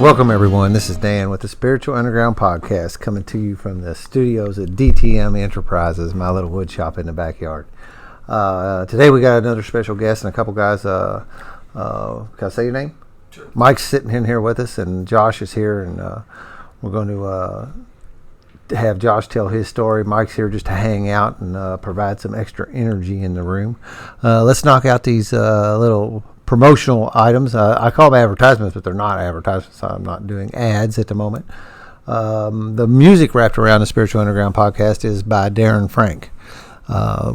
Welcome, everyone. This is Dan with the Spiritual Underground Podcast, coming to you from the studios at DTM Enterprises, my little wood shop in the backyard. Today we got another special guest and a couple guys. Can I say your name? Sure. Mike's sitting in here with us, and Josh is here, and we're going to have Josh tell his story. Mike's here just to hang out and provide some extra energy in the room. Let's knock out these little promotional items. I call them advertisements, but they're not advertisements. So I'm not doing ads at the moment. The music wrapped around the Spiritual Underground Podcast is by Darren Frank. I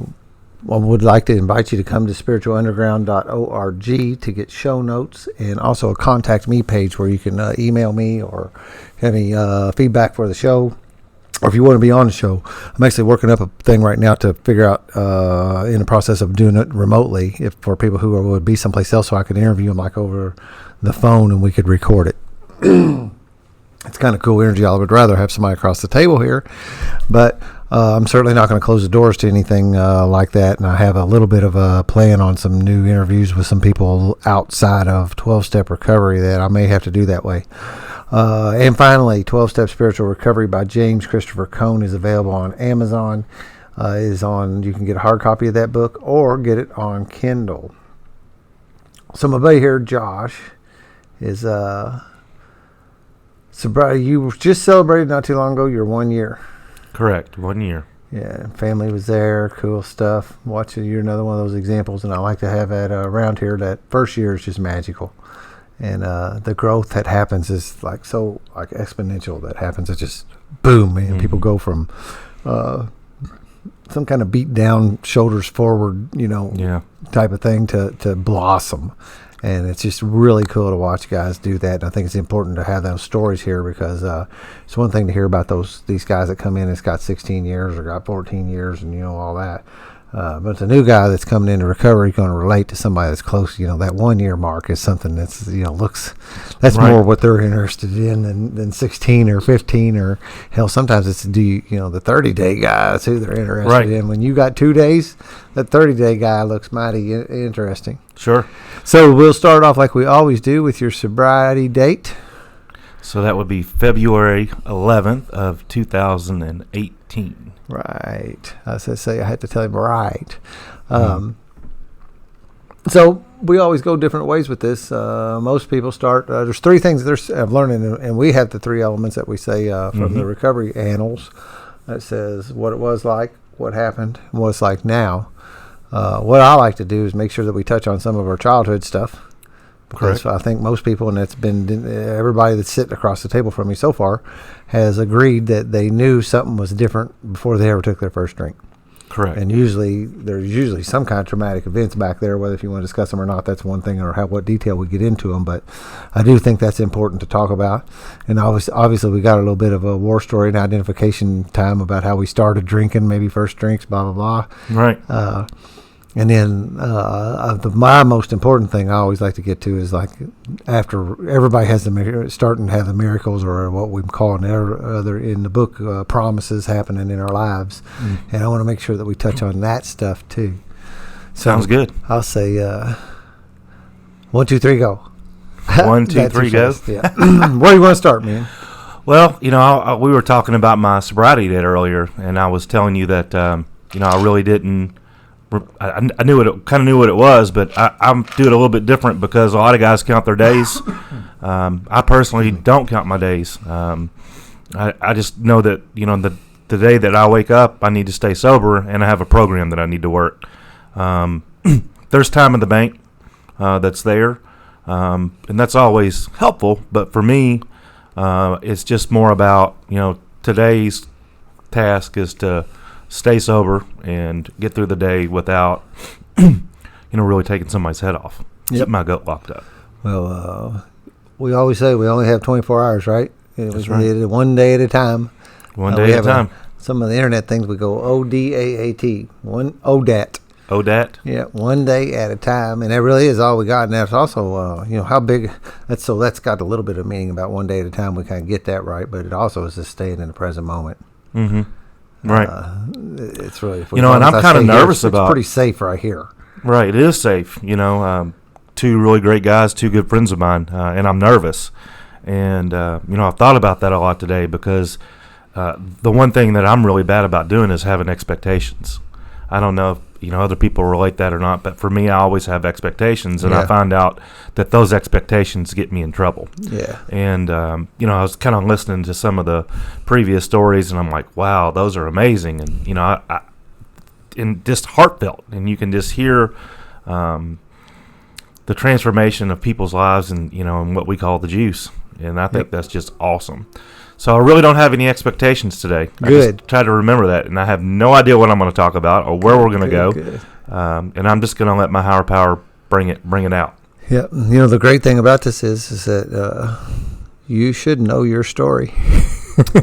would like to invite you to come to spiritualunderground.org to get show notes and also a contact me page where you can email me or have any feedback for the show. Or if you want to be on the show, I'm actually working up a thing right now to figure out, in the process of doing it remotely, if for people who would be someplace else, so I could interview them like over the phone and we could record it. It's kind of cool energy. I would rather have somebody across the table here, but I'm certainly not going to close the doors to anything like that. And I have a little bit of a plan on some new interviews with some people outside of 12-Step Recovery that I may have to do that way. And finally, 12-Step Spiritual Recovery by James Christopher Cone is available on Amazon. You can get a hard copy of that book or get it on Kindle. So my buddy here, Josh, is sobriety. You just celebrated not too long ago your 1 year. Correct, 1 year. Yeah, family was there, cool stuff. Watching, you're another one of those examples, and I like to have that around here. That first year is just magical. And the growth that happens is like exponential. That happens. It's just boom, man. Mm-hmm. People go from some kind of beat down, shoulders forward, type of thing to blossom. And it's just really cool to watch guys do that. And I think it's important to have those stories here because it's one thing to hear about these guys that come in that's got 16 years or got 14 years and all that. But it's a new guy that's coming into recovery going to relate to somebody that's close. That 1 year mark is something that's that's right. More what they're interested in than 16 or 15 or hell. Sometimes it's the 30-day guy. That's who they're interested in. When you got 2 days, that 30-day guy looks mighty interesting. Sure. So we'll start off like we always do with your sobriety date. So that would be February 11th of 2018. Right. I had to tell him right. So we always go different ways with this. Most people start, there's three things I've learned, and we have the three elements that we say from the recovery annals that says what it was like, what happened, and what it's like now. What I like to do is make sure that we touch on some of our childhood stuff. Because I think most people, and it's been everybody that's sitting across the table from me so far, has agreed that they knew something was different before they ever took their first drink. Correct. And there's some kind of traumatic events back there, whether if you want to discuss them or not, that's one thing, or what detail we get into them. But I do think that's important to talk about. And obviously we got a little bit of a war story and identification time about how we started drinking, maybe first drinks, blah, blah, blah. Right. And then my most important thing I always like to get to is like after everybody has starting to have the miracles or what we call in the book promises happening in our lives, and I want to make sure that we touch on that stuff too. Sounds good. I'll say 1, 2, 3, go. 1, 2, 3, go. Yeah. Where do you want to start, man? Well, we were talking about my sobriety date earlier, and I was telling you that I really didn't. I knew what it was, but I'm doing it a little bit different because a lot of guys count their days. I personally don't count my days. I just know that the day that I wake up, I need to stay sober, and I have a program that I need to work. There's time in the bank that's there, and that's always helpful. But for me, it's just more about today's task is to stay sober and get through the day without, really taking somebody's head off. Yep. Keep my gut locked up. Well, we always say we only have 24 hours, right? That's right. One day at a time. One day at a time. Some of the internet things we go ODAAT, one ODAT. ODAT? Yeah, 1 day at a time, and that really is all we got. And that's also, how big. That's got a little bit of meaning about 1 day at a time. We kind of get that right, but it also is just staying in the present moment. Mm-hmm. Right. It's really, and I'm kind of nervous about. It's pretty safe right here. Right, it is safe. Two really great guys, two good friends of mine, and I'm nervous. And I've thought about that a lot today because the one thing that I'm really bad about doing is having expectations. I don't know if other people relate that or not, but for me, I always have expectations, and I find out that those expectations get me in trouble. Yeah. And I was kind of listening to some of the previous stories, and I'm like, wow, those are amazing, and and just heartfelt, and you can just hear the transformation of people's lives, and what we call the juice, and I think that's just awesome. So I really don't have any expectations today. Good. I just try to remember that, and I have no idea what I'm going to talk about or where we're going to go. Good. And I'm just going to let my higher power bring it out. Yeah. The great thing about this is that you should know your story.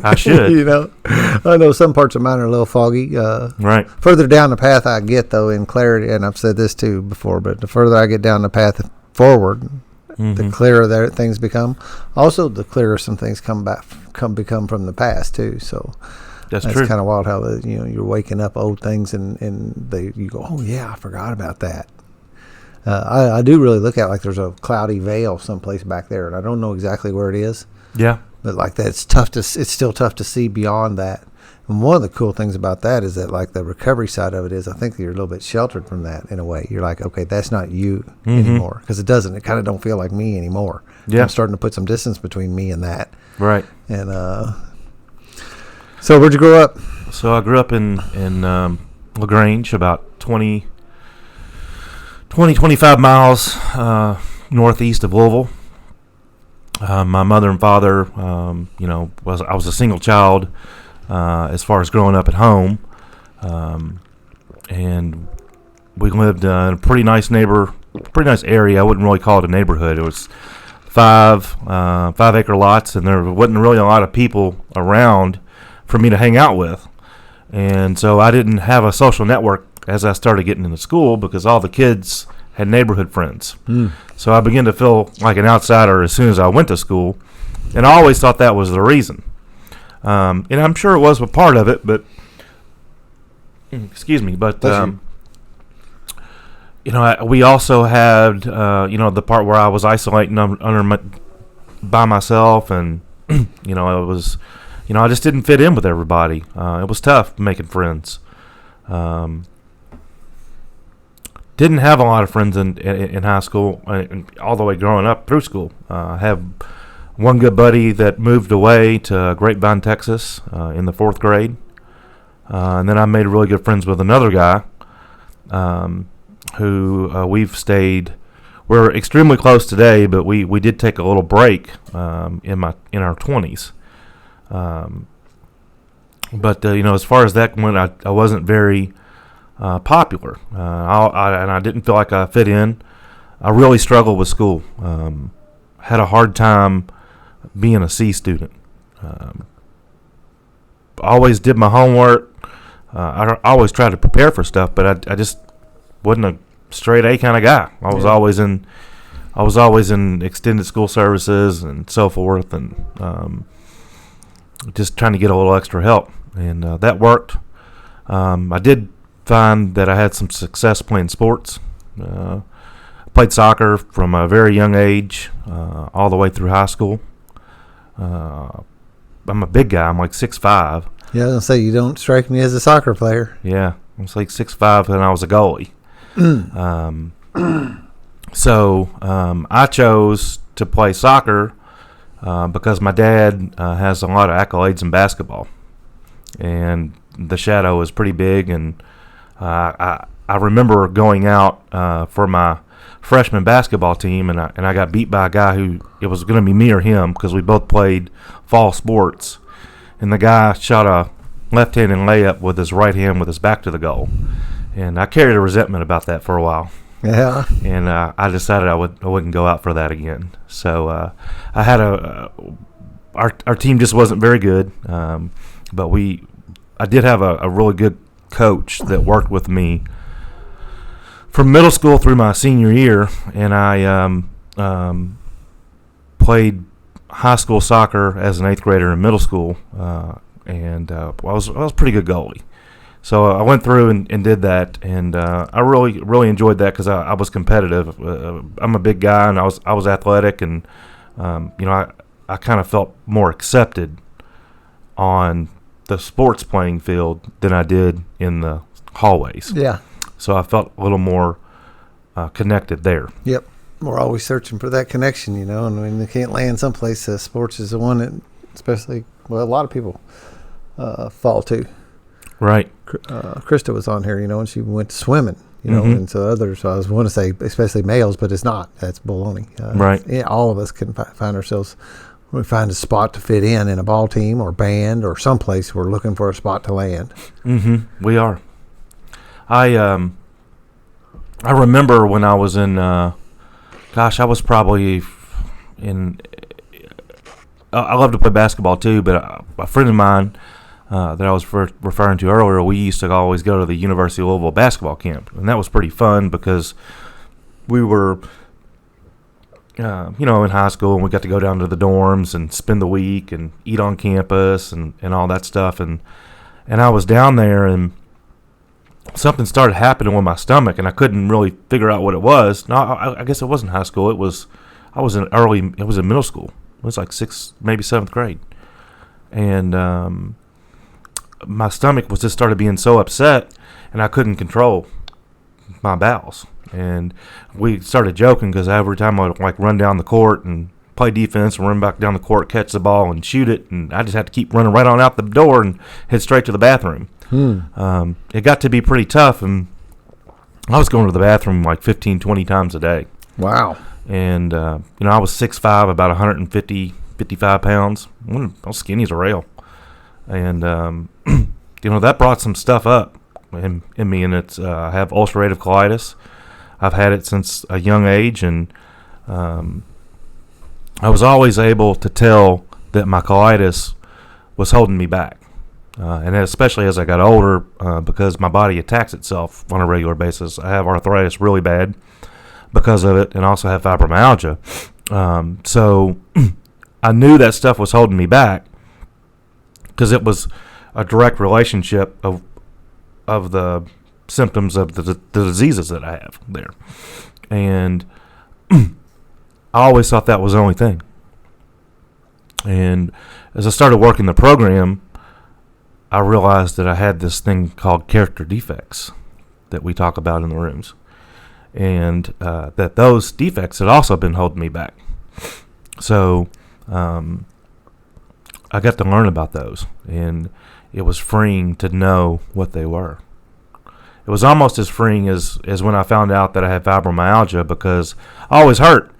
I should. I know some parts of mine are a little foggy. Right. Further down the path I get, though, in clarity, and I've said this too before, but the further I get down the path forward, the clearer things become. Also, the clearer some things become from the past too. So that's true. True. Kind of wild how you're waking up old things and you go, oh yeah, I forgot about that. I do really look at it like there's a cloudy veil someplace back there, and I don't know exactly where it is. Yeah. But like that, it's still tough to see beyond that. And one of the cool things about that is that, like, the recovery side of it is, I think you're a little bit sheltered from that in a way. You're like, okay, that's not you anymore, because it kind of don't feel like me anymore. Yeah. I'm starting to put some distance between me and that. Right. And so where'd you grow up? So I grew up in LaGrange, about 25 miles northeast of Louisville. My mother and father, I was a single child as far as growing up at home, and we lived in a pretty nice area. I wouldn't really call it a neighborhood. It was 5 acre lots, and there wasn't really a lot of people around for me to hang out with, and so I didn't have a social network as I started getting into school because all the kids had neighborhood friends. So I began to feel like an outsider as soon as I went to school, and I always thought that was the reason. And I'm sure it was a part of it, but excuse me. But we also had the part where I was isolating by myself, and it was I just didn't fit in with everybody. It was tough making friends. Didn't have a lot of friends in high school, all the way growing up through school. I have one good buddy that moved away to Grapevine, Texas in the 4th grade. And then I made really good friends with another guy who we've stayed. We're extremely close today, but we did take a little break in our 20s. But as far as that went, I wasn't very popular, and I didn't feel like I fit in. I really struggled with school. Had a hard time being a C student. Always did my homework. I always tried to prepare for stuff, but I just wasn't a straight A kind of guy. I was always in extended school services and so forth, and just trying to get a little extra help, and that worked. I did find that I had some success playing sports. Played soccer from a very young age, all the way through high school. I'm a big guy. I'm like 6'5". Yeah, I was gonna say, you don't strike me as a soccer player. Yeah, I was like 6'5", and I was a goalie. So I chose to play soccer because my dad has a lot of accolades in basketball, and the shadow is pretty big. And I remember going out for my freshman basketball team, and I got beat by a guy who it was going to be me or him because we both played fall sports, and the guy shot a left-handed layup with his right hand with his back to the goal, and I carried a resentment about that for a while. Yeah. And I decided I wouldn't go out for that again. So I had our team just wasn't very good, but I did have a really good coach that worked with me from middle school through my senior year, and I played high school soccer as an 8th grader in middle school, and I was a pretty good goalie. So I went through and did that, and I really enjoyed that because I was competitive. I'm a big guy, and I was athletic, and I I kind of felt more accepted on the sports playing field than I did in the hallways. Yeah. So I felt a little more connected there. Yep. We're always searching for that connection, and when they can't land someplace, sports is the one that, especially, a lot of people fall to. Right. Krista was on here, and she went swimming, Mm-hmm. and so others, I want to say, especially males, but it's not. That's baloney. Right. Yeah, all of us can find ourselves, we find a spot to fit in a ball team or band or someplace we're looking for a spot to land. Mm-hmm. We are. I remember when I was in, I was probably in, I love to play basketball too, but a friend of mine that I was referring to earlier, we used to always go to the University of Louisville basketball camp, and that was pretty fun because we were, in high school, and we got to go down to the dorms and spend the week and eat on campus and all that stuff, and I was down there, and something started happening with my stomach, and I couldn't really figure out what it was. No, I guess it wasn't high school. It was in middle school. It was like 6th, maybe 7th grade, and my stomach was just started being so upset, and I couldn't control my bowels. And we started joking because every time I would run down the court and play defense and run back down the court, catch the ball and shoot it, and I just had to keep running right on out the door and head straight to the bathroom. It got to be pretty tough, and I was going to the bathroom 15, 20 times a day. Wow. And I was 6'5", about 150, 55 pounds. I was skinny as a rail. And that brought some stuff up in me, and it's I have ulcerative colitis. I've had it since a young age, and I was always able to tell that my colitis was holding me back, and especially as I got older, because my body attacks itself on a regular basis. I have arthritis really bad because of it, and also have fibromyalgia. So I knew that stuff was holding me back because it was a direct relationship of the symptoms of the diseases that I have there. And I always thought that was the only thing. And as I started working the program, I realized that I had this thing called character defects that we talk about in the rooms. And that those defects had also been holding me back. So I got to learn about those, and it was freeing to know what they were. It was almost as freeing as when I found out that I had fibromyalgia, because I always hurt,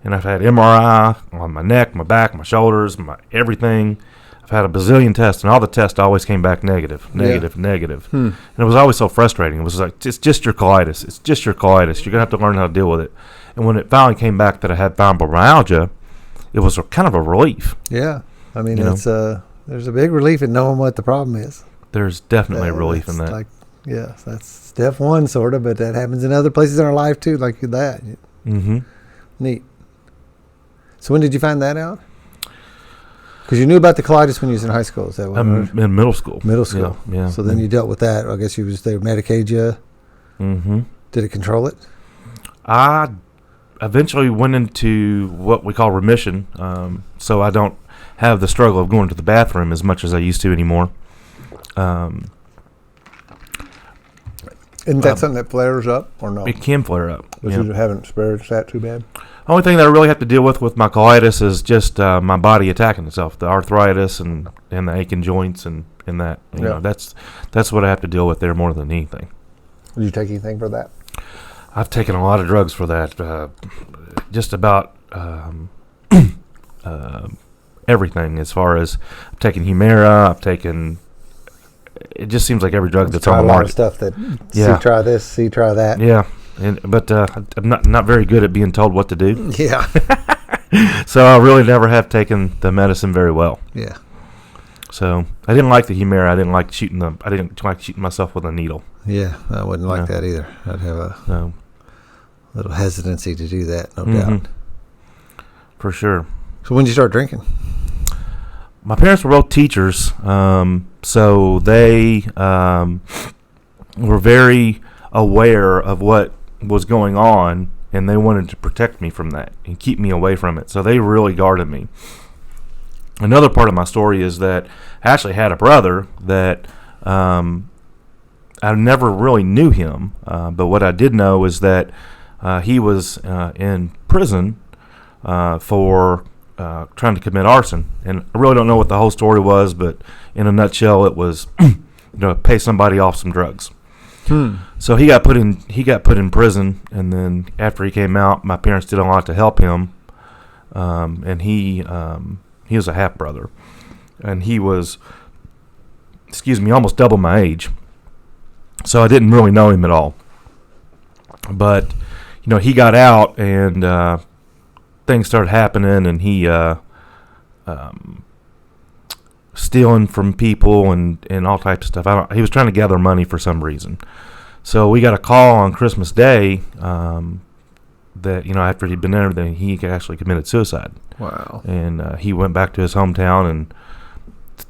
and I've had MRI on my neck, my back, my shoulders, my everything. I've had a bazillion tests, and all the tests always came back negative. And it was always so frustrating. It was like, it's just your colitis. It's just your colitis. You're going to have to learn how to deal with it. And when it finally came back that I had fibromyalgia, it was kind of a relief. Yeah. I mean, it's there's a big relief in knowing what the problem is. There's definitely a relief in that. That's step one, sort of, but that happens in other places in our life too, like that. Mm-hmm. Neat. So when did you find that out? Because you knew about the colitis when you was in high school. Is that what? In middle school. Middle school. Yeah. So then you dealt with that. I guess they medicated you. Mm-hmm. Did it control it? I eventually went into what we call remission, so I don't have the struggle of going to the bathroom as much as I used to anymore. Isn't that something that flares up or no? It can flare up. But you haven't experienced that too bad? Only thing that I really have to deal with my colitis is just my body attacking itself, the arthritis and the aching joints and that. You know, that's what I have to deal with there more than anything. Did you take anything for that? I've taken a lot of drugs for that. Just about everything, as far as I've taken Humira, I've taken. It just seems like every drug that's on the market. A lot of stuff that see, try this, see, try that. Yeah, but I'm not very good at being told what to do. Yeah. So I really never have taken the medicine very well. Yeah. So I didn't like the Humira. I didn't like shooting myself with a needle. Yeah, I wouldn't like that either. I'd have a little hesitancy to do that, no doubt. For sure. So when did you start drinking? My parents were both teachers, so they were very aware of what was going on, and they wanted to protect me from that and keep me away from it. So they really guarded me. another part of my story is that I actually had a brother that I never really knew him, but what I did know is that he was in prison for trying to commit arson. And I really don't know what the whole story was, but in a nutshell, it was pay somebody off some drugs. So he got put in prison, and then after he came out, my parents did a lot to help him. And he was a half brother, and he was, almost double my age. So I didn't really know him at all. But he got out, and things started happening, and he stealing from people and all types of stuff. He was trying to gather money for some reason. So we got a call on Christmas Day that after he'd been there, then he actually committed suicide. Wow. And he went back to his hometown and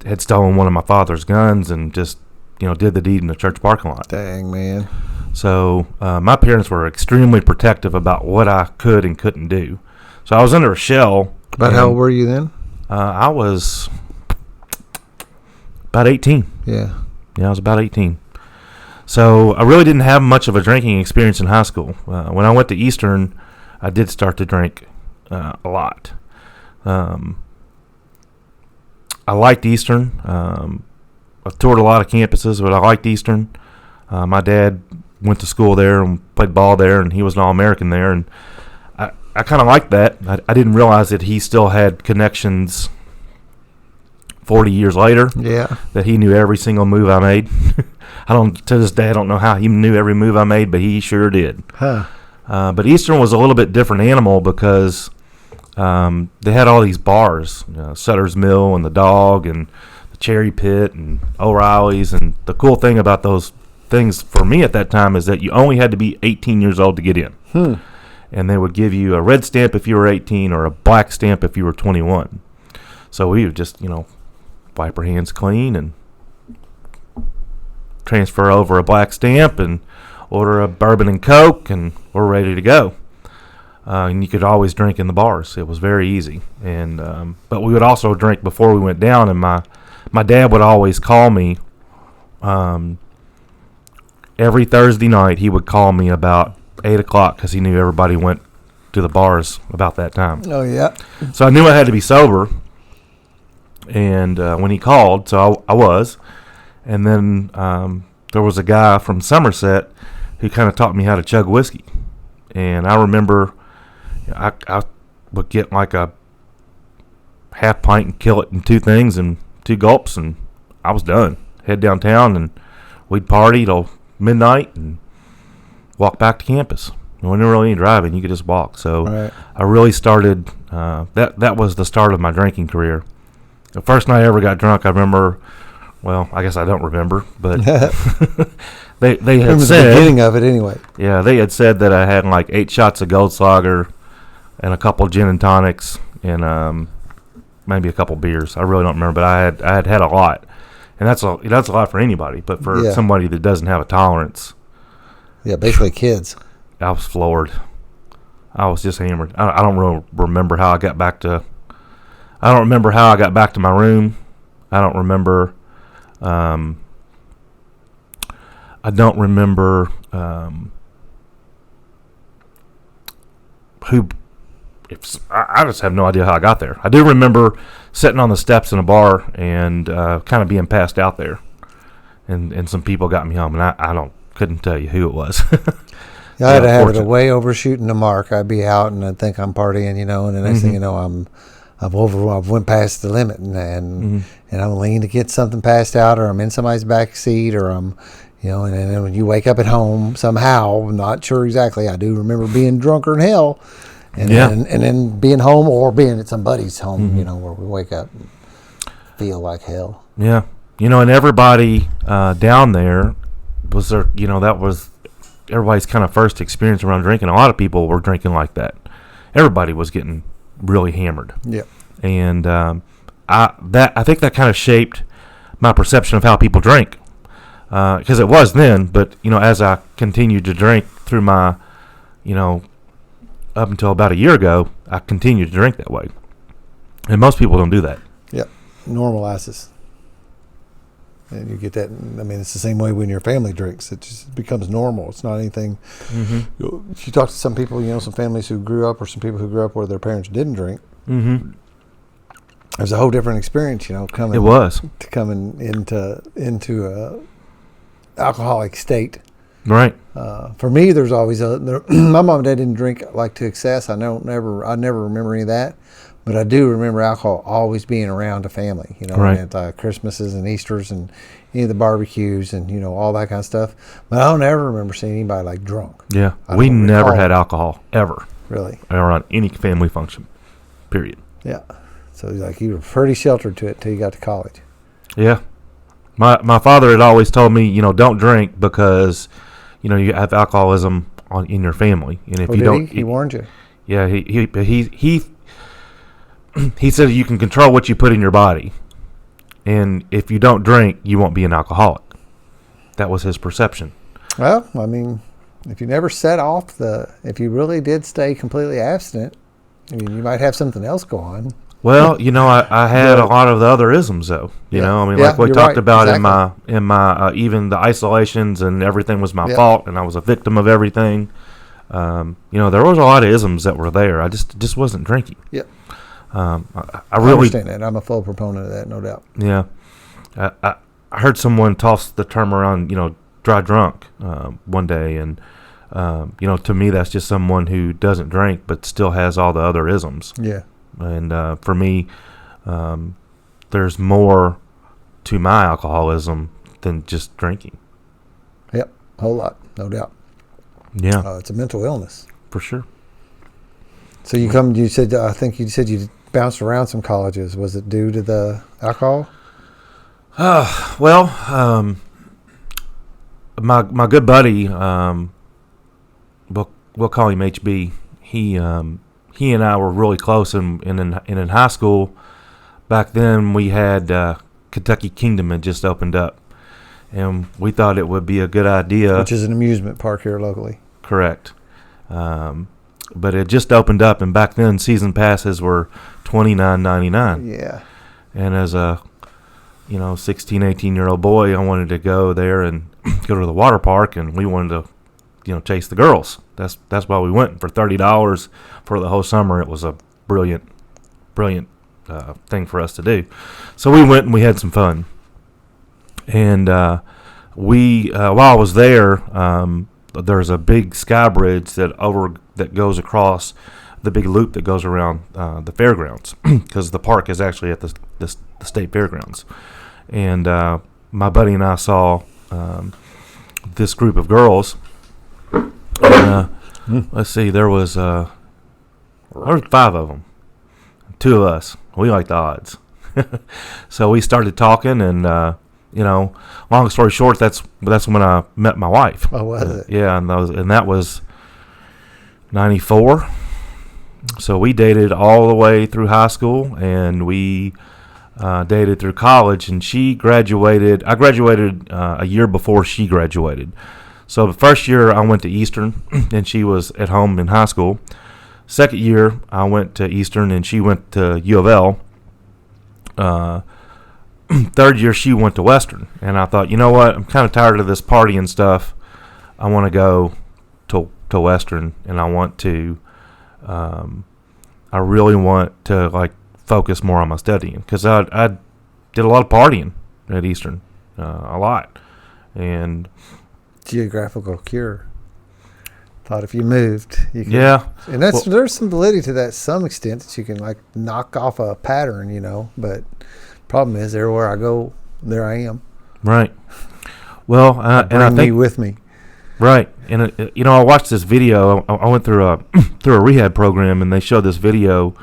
had stolen one of my father's guns and just did the deed in the church parking lot. Dang, man. So my parents were extremely protective about what I could and couldn't do. So I was under a shell. About how old were you then? I was about 18. Yeah. Yeah, I was about 18. So I really didn't have much of a drinking experience in high school. When I went to Eastern, I did start to drink a lot. I liked Eastern. I toured a lot of campuses, but I liked Eastern. My dad went to school there and played ball there, and he was an All-American there. And I kind of liked that. I didn't realize that he still had connections 40 years later. Yeah. That he knew every single move I made. To this day, I don't know how he knew every move I made, but he sure did. Huh. But Eastern was a little bit different animal because they had all these bars, Sutter's Mill and the Dog and the Cherry Pit and O'Reilly's. And the cool thing about those things for me at that time is that you only had to be 18 years old to get in. And they would give you a red stamp if you were 18 or a black stamp if you were 21. So we would just, wipe our hands clean and transfer over a black stamp and order a bourbon and Coke, and we're ready to go. And you could always drink in the bars. It was very easy. And but we would also drink before we went down, and my dad would always call me. Every Thursday night, he would call me about 8 o'clock because he knew everybody went to the bars about that time. Oh, yeah. So I knew I had to be sober. And when he called, so I was. And then there was a guy from Somerset who kind of taught me how to chug whiskey. And I remember I would get like a half pint and kill it in two things and 2 gulps, and I was done. Head downtown, and we'd party till midnight and walk back to campus. We didn't really need driving. You could just walk. So Right. I really started, that was the start of my drinking career. The first night I ever got drunk, I remember, well, I guess I don't remember, but they had Remember said, the beginning of it anyway. yeah, they had said that I had like 8 shots of Goldschlager and a couple gin and tonics and maybe a couple beers. I really don't remember, but I had a lot, and that's a lot for anybody. But for somebody that doesn't have a tolerance, Yeah, basically kids. I was floored. I was just hammered. I don't really remember how I got back to. I don't remember how I got back to my room. I don't remember. I don't remember who. I just have no idea how I got there. I do remember sitting on the steps in a bar and kind of being passed out there, and some people got me home, and I couldn't tell you who it was. I had to have it way overshooting the mark. I'd be out and I'd think I'm partying, and the next thing you know, I've went past the limit, and I'm leaning to get something passed out, or I'm in somebody's back seat, or I'm, and then when you wake up at home somehow, I'm not sure exactly. I do remember being drunker than hell, and then being home or being at somebody's home, where we wake up and feel like hell. Yeah, and everybody down there was there. That was everybody's kind of first experience around drinking. A lot of people were drinking like that. Everybody was getting really hammered. Yeah. And I think that kind of shaped my perception of how people drink, because it was then. But as I continued to drink through my, up until about a year ago, I continued to drink that way. And most people don't do that. Yep. Normalizes. And you get that. I mean, it's the same way when your family drinks. It just becomes normal. It's not anything. Mm-hmm. If you talk to some people, some families who grew up, or some people who grew up where their parents didn't drink. Mm-hmm. There's a whole different experience, coming. It was coming into a alcoholic state. Right. For me, there's always my mom and dad didn't drink like to excess. I never remember any of that. But I do remember alcohol always being around the family, right. at Christmases and Easters and any of the barbecues and, all that kind of stuff. But I don't ever remember seeing anybody like drunk. Yeah. We never had alcohol, ever. Really? Or on any family function, period. Yeah. So you were pretty sheltered to it till you got to college. Yeah. My father had always told me, don't drink because, you have alcoholism in your family. And if you don't. He warned you? Yeah. He said you can control what you put in your body, and if you don't drink, you won't be an alcoholic. That was his perception. Well, I mean, if you never if you really did stay completely abstinent, you might have something else go on. Well, I had a lot of the other isms, though. Like we talked about exactly. in my even the isolations and everything was my fault, and I was a victim of everything. There was a lot of isms that were there. I just wasn't drinking. Yep. I really understand that. I'm a full proponent of that, no doubt. Yeah, I heard someone toss the term around, dry drunk, one day, and to me that's just someone who doesn't drink but still has all the other isms. Yeah, and for me, there's more to my alcoholism than just drinking. Yep, a whole lot, no doubt. Yeah, it's a mental illness for sure. So I think you said you bounced around some colleges. Was it due to the alcohol? Well, my good buddy, we'll call him HB. He and I were really close, and in high school back then we had Kentucky Kingdom had just opened up, and we thought it would be a good idea. Which is an amusement park here locally. Correct. But it just opened up, and back then season passes were $29.99. Yeah. And as a 16, 18-year-old boy, I wanted to go there and go to the water park, and we wanted to chase the girls. That's why we went. For $30 for the whole summer, it was a brilliant thing for us to do. So we went and we had some fun. And while I was there, there's a big sky bridge that goes across the big loop that goes around the fairgrounds, because the park is actually at the state fairgrounds. And my buddy and I saw this group of girls. Let's see, there was 5 of them. 2 of us. We like the odds. So we started talking, and long story short, that's when I met my wife. Oh, was it? Yeah, and that was 94. So we dated all the way through high school, and we dated through college. And she graduated. I graduated a year before she graduated. So the first year I went to Eastern, and she was at home in high school. Second year I went to Eastern, and she went to U of L. Third year she went to Western, and I thought, you know what, I'm kind of tired of this partying stuff. I want to go to Western, and I want to I really want to focus more on my studying, because I did a lot of partying at Eastern, a lot. And geographical cure. Thought if you moved, you could. Yeah. And there's some validity to that to some extent, that you can knock off a pattern, but problem is, everywhere I go, there I am. Right. Well, and I think with me. Right. And I watched this video. I went through a rehab program, and they showed this video.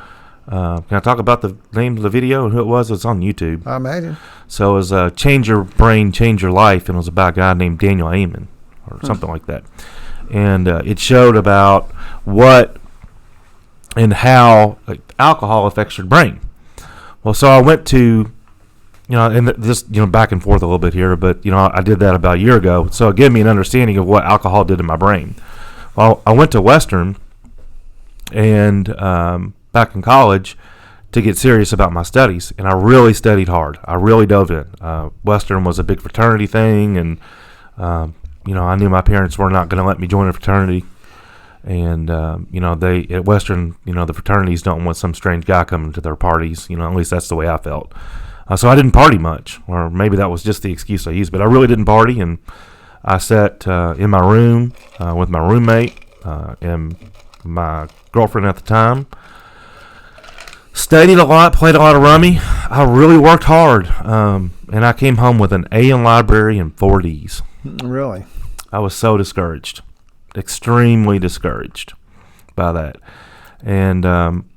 Can I talk about the name of the video and who it was? It's on YouTube. I imagine. So it was Change Your Brain, Change Your Life, and it was about a guy named Daniel Amen or something like that. And it showed about what and how alcohol affects your brain. Well, so I went to, and this, back and forth a little bit here, but, I did that about a year ago. So it gave me an understanding of what alcohol did to my brain. Well, I went to Western, and back in college, to get serious about my studies, and I really studied hard. I really dove in. Western was a big fraternity thing, and I knew my parents were not going to let me join a fraternity. And they at Western, the fraternities don't want some strange guy coming to their parties. At least that's the way I felt. So I didn't party much, or maybe that was just the excuse I used. But I really didn't party, and I sat in my room with my roommate and my girlfriend at the time. Studied a lot, played a lot of rummy. I really worked hard, and I came home with an A in library and 4 Ds. Really? I was so discouraged, extremely discouraged by that. And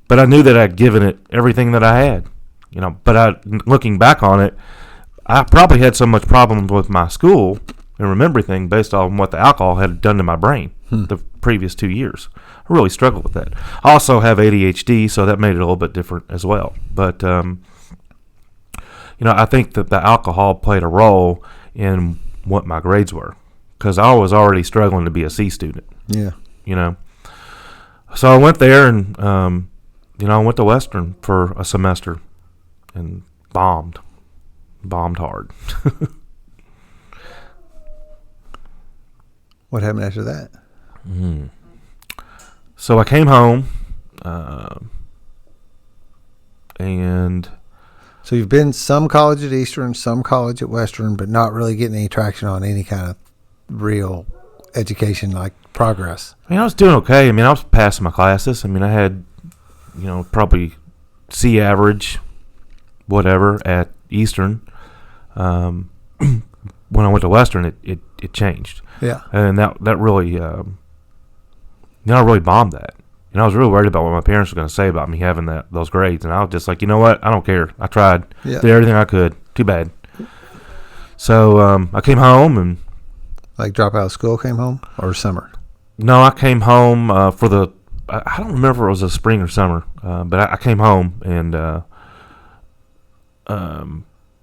but I knew that I'd given it everything that I had, But looking back on it, I probably had so much problems with my school and remember everything based on what the alcohol had done to my brain the previous 2 years. I really struggled with that. I also have ADHD, so that made it a little bit different as well. But, I think that the alcohol played a role in what my grades were because I was already struggling to be a C student. Yeah. So I went there and, I went to Western for a semester and bombed hard. What happened after that? So I came home, and so you've been some college at Eastern, some college at Western, but not really getting any traction on any kind of real education, like progress. I was doing okay. I was passing my classes. I had, probably C average, whatever, at Eastern. When I went to Western, it changed. Yeah. And that really, I really bombed that. I was really worried about what my parents were going to say about me having those grades. And I was just like, you know what? I don't care. I tried. Yeah. Did everything I could. Too bad. So I came home and... Like drop out of school, came home? Or summer? No, I came home for the... I don't remember if it was a spring or summer. But I came home and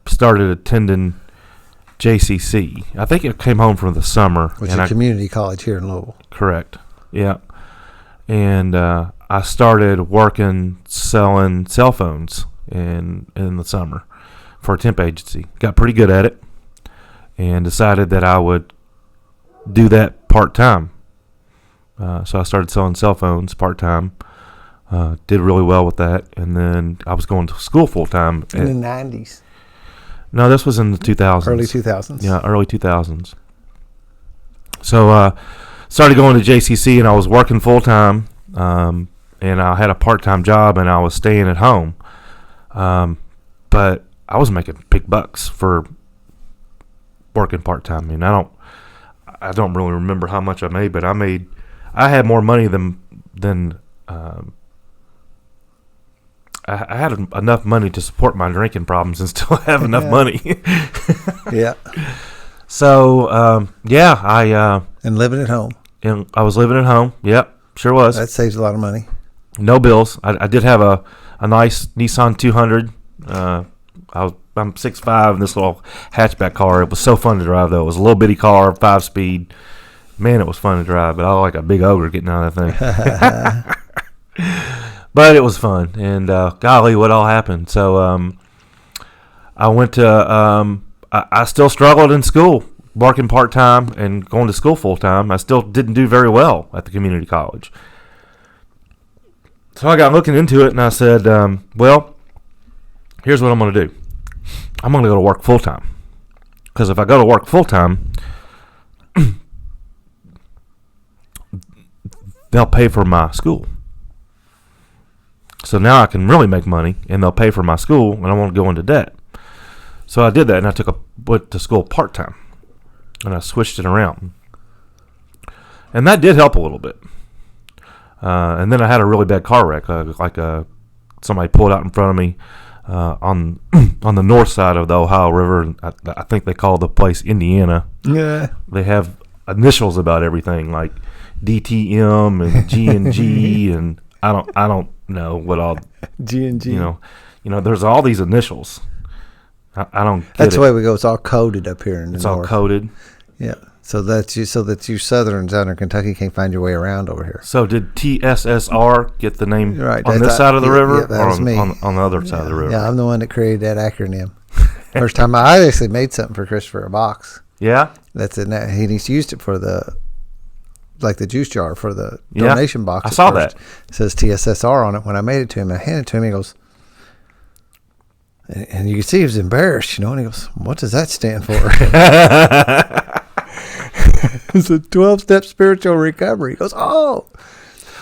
started attending JCC. I think it came home from the summer. Which is a community college here in Louisville. Correct. Yeah. And I started selling cell phones in the summer for a temp agency. Got pretty good at it and decided that I would do that part-time. So I started selling cell phones part-time. Did really well with that. And then I was going to school full-time. In the 90s? No, this was in the 2000s. Early 2000s? Yeah, early 2000s. So started going to JCC, and I was working full-time, and I had a part-time job, and I was staying at home. But I was making big bucks for working part-time. I don't really remember how much I made, but I had more money than I had enough money to support my drinking problems and still have enough money. Yeah. So, and living at home. And I was living at home. Yep, sure was. That saves a lot of money. No bills. I did have a nice Nissan 200. I'm 6'5", in this little hatchback car. It was so fun to drive, though. It was a little bitty car, 5-speed. Man, it was fun to drive, but I was like a big ogre getting out of that thing. But it was fun, and golly, what all happened. So I went to I still struggled in school, working part-time and going to school full-time. I still didn't do very well at the community college. So I got looking into it, and I said, well, here's what I'm going to do. I'm going to go to work full-time. Because if I go to work full-time, they'll pay for my school. So now I can really make money, and they'll pay for my school, and I won't go into debt. So I did that, and I went to school part-time, and I switched it around. And that did help a little bit. And then I had a really bad car wreck, somebody pulled out in front of me on the north side of the Ohio River. And I think they call the place Indiana. Yeah. They have initials about everything, like DTM and G&G, and I don't know what all G&G. There's all these initials. I don't get That's it. the way we go. It's all coded up here in the north. It's all coded. Yeah. So that you Southerns out in Kentucky can't find your way around over here. So did TSSR get the name Right, on this side of the river, that or was me. on the other side of the river? Yeah, I'm the one that created that acronym. First time I actually made something for Christopher, a box. Yeah, That's in that. He's used it for the juice jar for the donation box. I saw that. It says TSSR on it. When I made it to him, I handed it to him. He goes, and you can see he was embarrassed, and he goes, "What does that stand for?" It's a 12-step spiritual recovery. He goes, "Oh."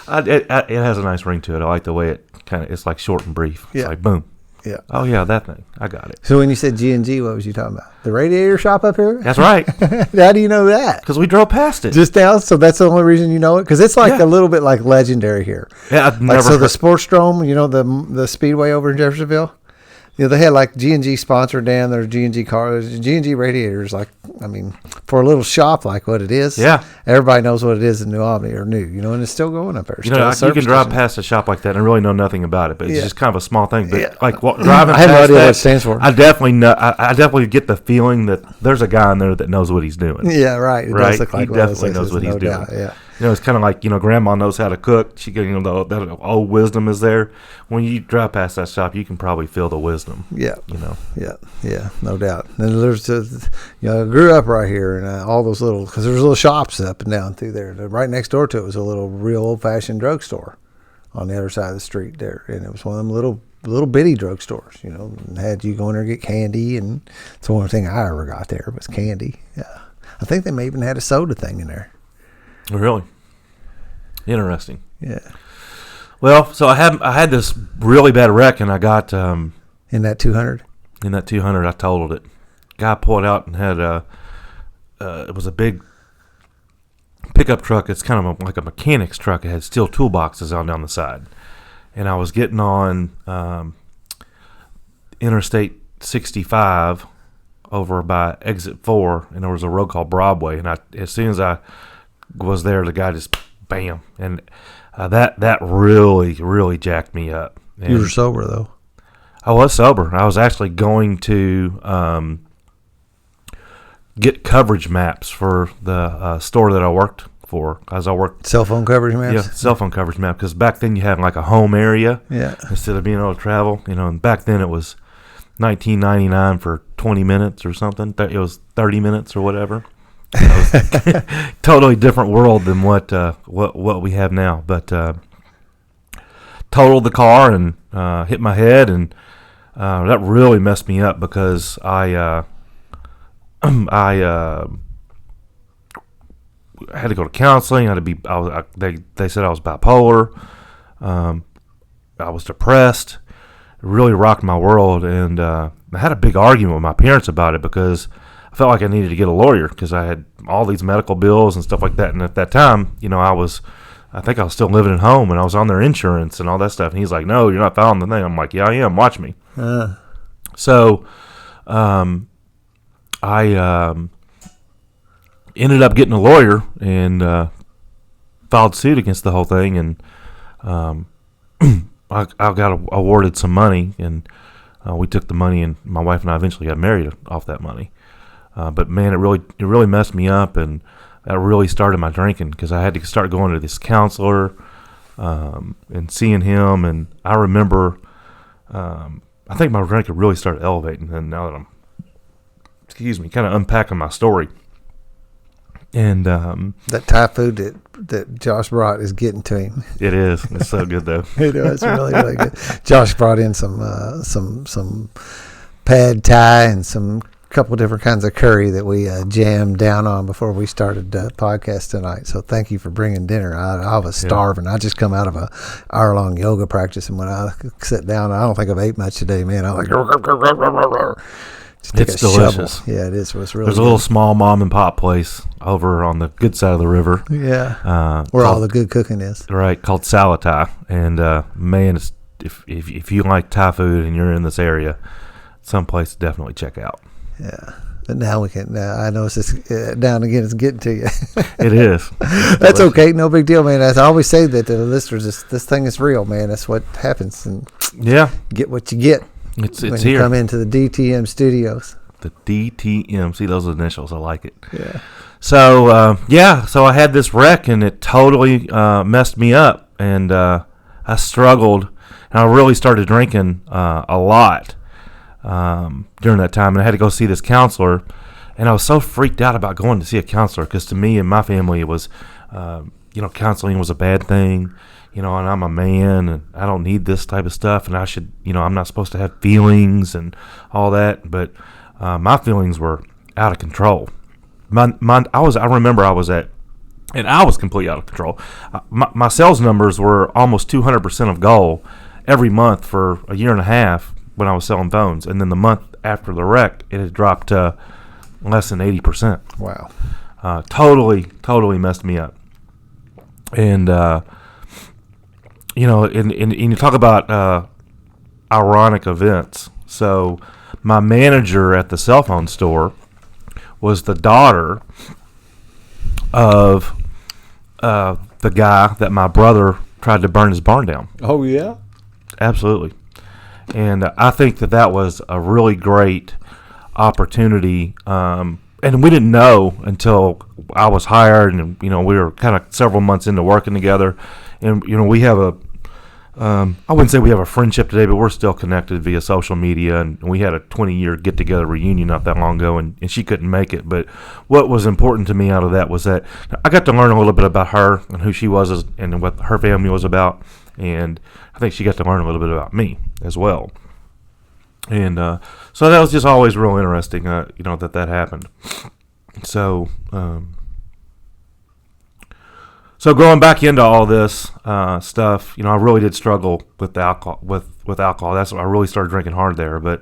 it has a nice ring to it. I like the way it it's like short and brief. It's like boom. Yeah. Oh yeah, that thing. I got it. So when you said G&G, what was you talking about? The radiator shop up here? That's right. How do you know that? Because we drove past it. Just down, so that's the only reason you know it? Because it's like a little bit like legendary here. Yeah, I've never So the Sportstrome, the speedway over in Jeffersonville, they had like G&G sponsored down their G&G cars, G&G radiators. Like, I mean, for a little shop like what it is, everybody knows what it is in New Albany or New, and it's still going up there. You can drive past a shop like that and really know nothing about it, but it's just kind of a small thing. But like driving I have no past idea what it that, stands for. I definitely know. I definitely get the feeling that there's a guy in there that knows what he's doing. Yeah, right. It does look like he definitely knows what he's doing. Doubt, yeah. It's kind of like, Grandma knows how to cook. She, that old wisdom is there. When you drive past that shop, you can probably feel the wisdom. Yeah. Yeah, no doubt. And there's, I grew up right here, and all those because there's little shops up and down through there. Right next door to it was a little real old-fashioned drugstore on the other side of the street there, and it was one of them little bitty drugstores, and had you go in there and get candy, and it's the only thing I ever got there was candy. Yeah, I think they may even had a soda thing in there. Really? Interesting. Yeah. Well, so I had this really bad wreck, and I got in that 200. In that 200, I totaled it. Guy pulled out and had it was a big pickup truck. It's kind of like a mechanic's truck. It had steel toolboxes on down the side, and I was getting on Interstate 65 over by Exit 4, and there was a road called Broadway. And as soon as I was there, the guy just bam, and that really jacked me up. And you were sober though. I was sober. I was actually going to get coverage maps for the store that I worked for, as I worked cell phone coverage maps. Yeah, cell phone coverage map, because back then you had like a home area. Yeah. Instead of being able to travel, and back then it was $19.99 for 20 minutes or something. It was 30 minutes or whatever. Totally different world than what we have now. But totaled the car and hit my head, and that really messed me up because I had to go to counseling. They said I was bipolar. I was depressed. It really rocked my world, and I had a big argument with my parents about it because I felt like I needed to get a lawyer because I had all these medical bills and stuff like that. And at that time, I think I was still living at home, and I was on their insurance and all that stuff. And he's like, "No, you're not filing the thing." I'm like, "Yeah, I am. Watch me." So, I ended up getting a lawyer and filed suit against the whole thing, and I got awarded some money, and we took the money, and my wife and I eventually got married off that money. But man, it really messed me up, and that really started my drinking because I had to start going to this counselor and seeing him. And I remember, I think my drinking really started elevating. And now that I'm, kind of unpacking my story, and that Thai food that Josh brought is getting to him. It is. It's so good though. It is really good. Josh brought in some pad Thai and some couple different kinds of curry that we jammed down on before we started the podcast tonight. So thank you for bringing dinner. I was starving. I just come out of a hour-long yoga practice, and when I sit down, I don't think I've ate much today, man. I'm like, it's delicious. Shovel. Yeah, it is. It's really There's a little small mom and pop place over on the good side of the river. Yeah, where all the good cooking is. Right, called Salatai. And man, if you like Thai food and you're in this area, someplace to definitely check out. Yeah, but now we can. I know it's just now and again it's getting to you. It is. That's okay. No big deal, man. As I always say that to the listeners, this thing is real, man. That's what happens, and yeah, get what you get. It's when here. You come into the DTM studios. The DTM. See those initials? I like it. Yeah. So, so I had this wreck, and it totally messed me up, and I struggled, and I really started drinking a lot during that time, and I had to go see this counselor, and I was so freaked out about going to see a counselor, because to me and my family, it was, counseling was a bad thing, and I'm a man, and I don't need this type of stuff, and I should, I'm not supposed to have feelings and all that, but my feelings were out of control. I remember I was completely out of control. My sales numbers were almost 200% of goal every month for a year and a half when I was selling phones. And then the month after the wreck, it had dropped to less than 80%. Wow. Totally messed me up. And, and you talk about ironic events. So my manager at the cell phone store was the daughter of the guy that my brother tried to burn his barn down. Oh, yeah? Absolutely. And I think that was a really great opportunity. And we didn't know until I was hired, and, we were kind of several months into working together. And, we have I wouldn't say we have a friendship today, but we're still connected via social media, and we had a 20-year get-together reunion not that long ago, and she couldn't make it. But what was important to me out of that was that I got to learn a little bit about her and who she was and what her family was about, and I think she got to learn a little bit about me as well. And so that was just always real interesting, that happened. So... So going back into all this stuff, I really did struggle with the alcohol. With alcohol, that's what I really started drinking hard there. But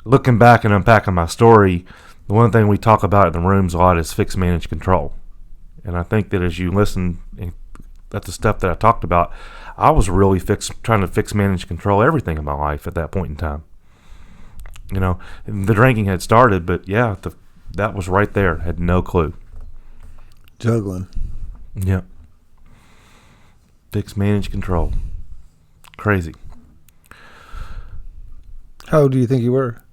looking back and unpacking my story, the one thing we talk about in the rooms a lot is fix, manage, control. And I think that as you listen at the stuff that I talked about, I was really trying to fix, manage, control everything in my life at that point in time. The drinking had started, but that was right there. Had no clue. Juggling. Yeah. Fix, manage, control. Crazy. How old do you think you were?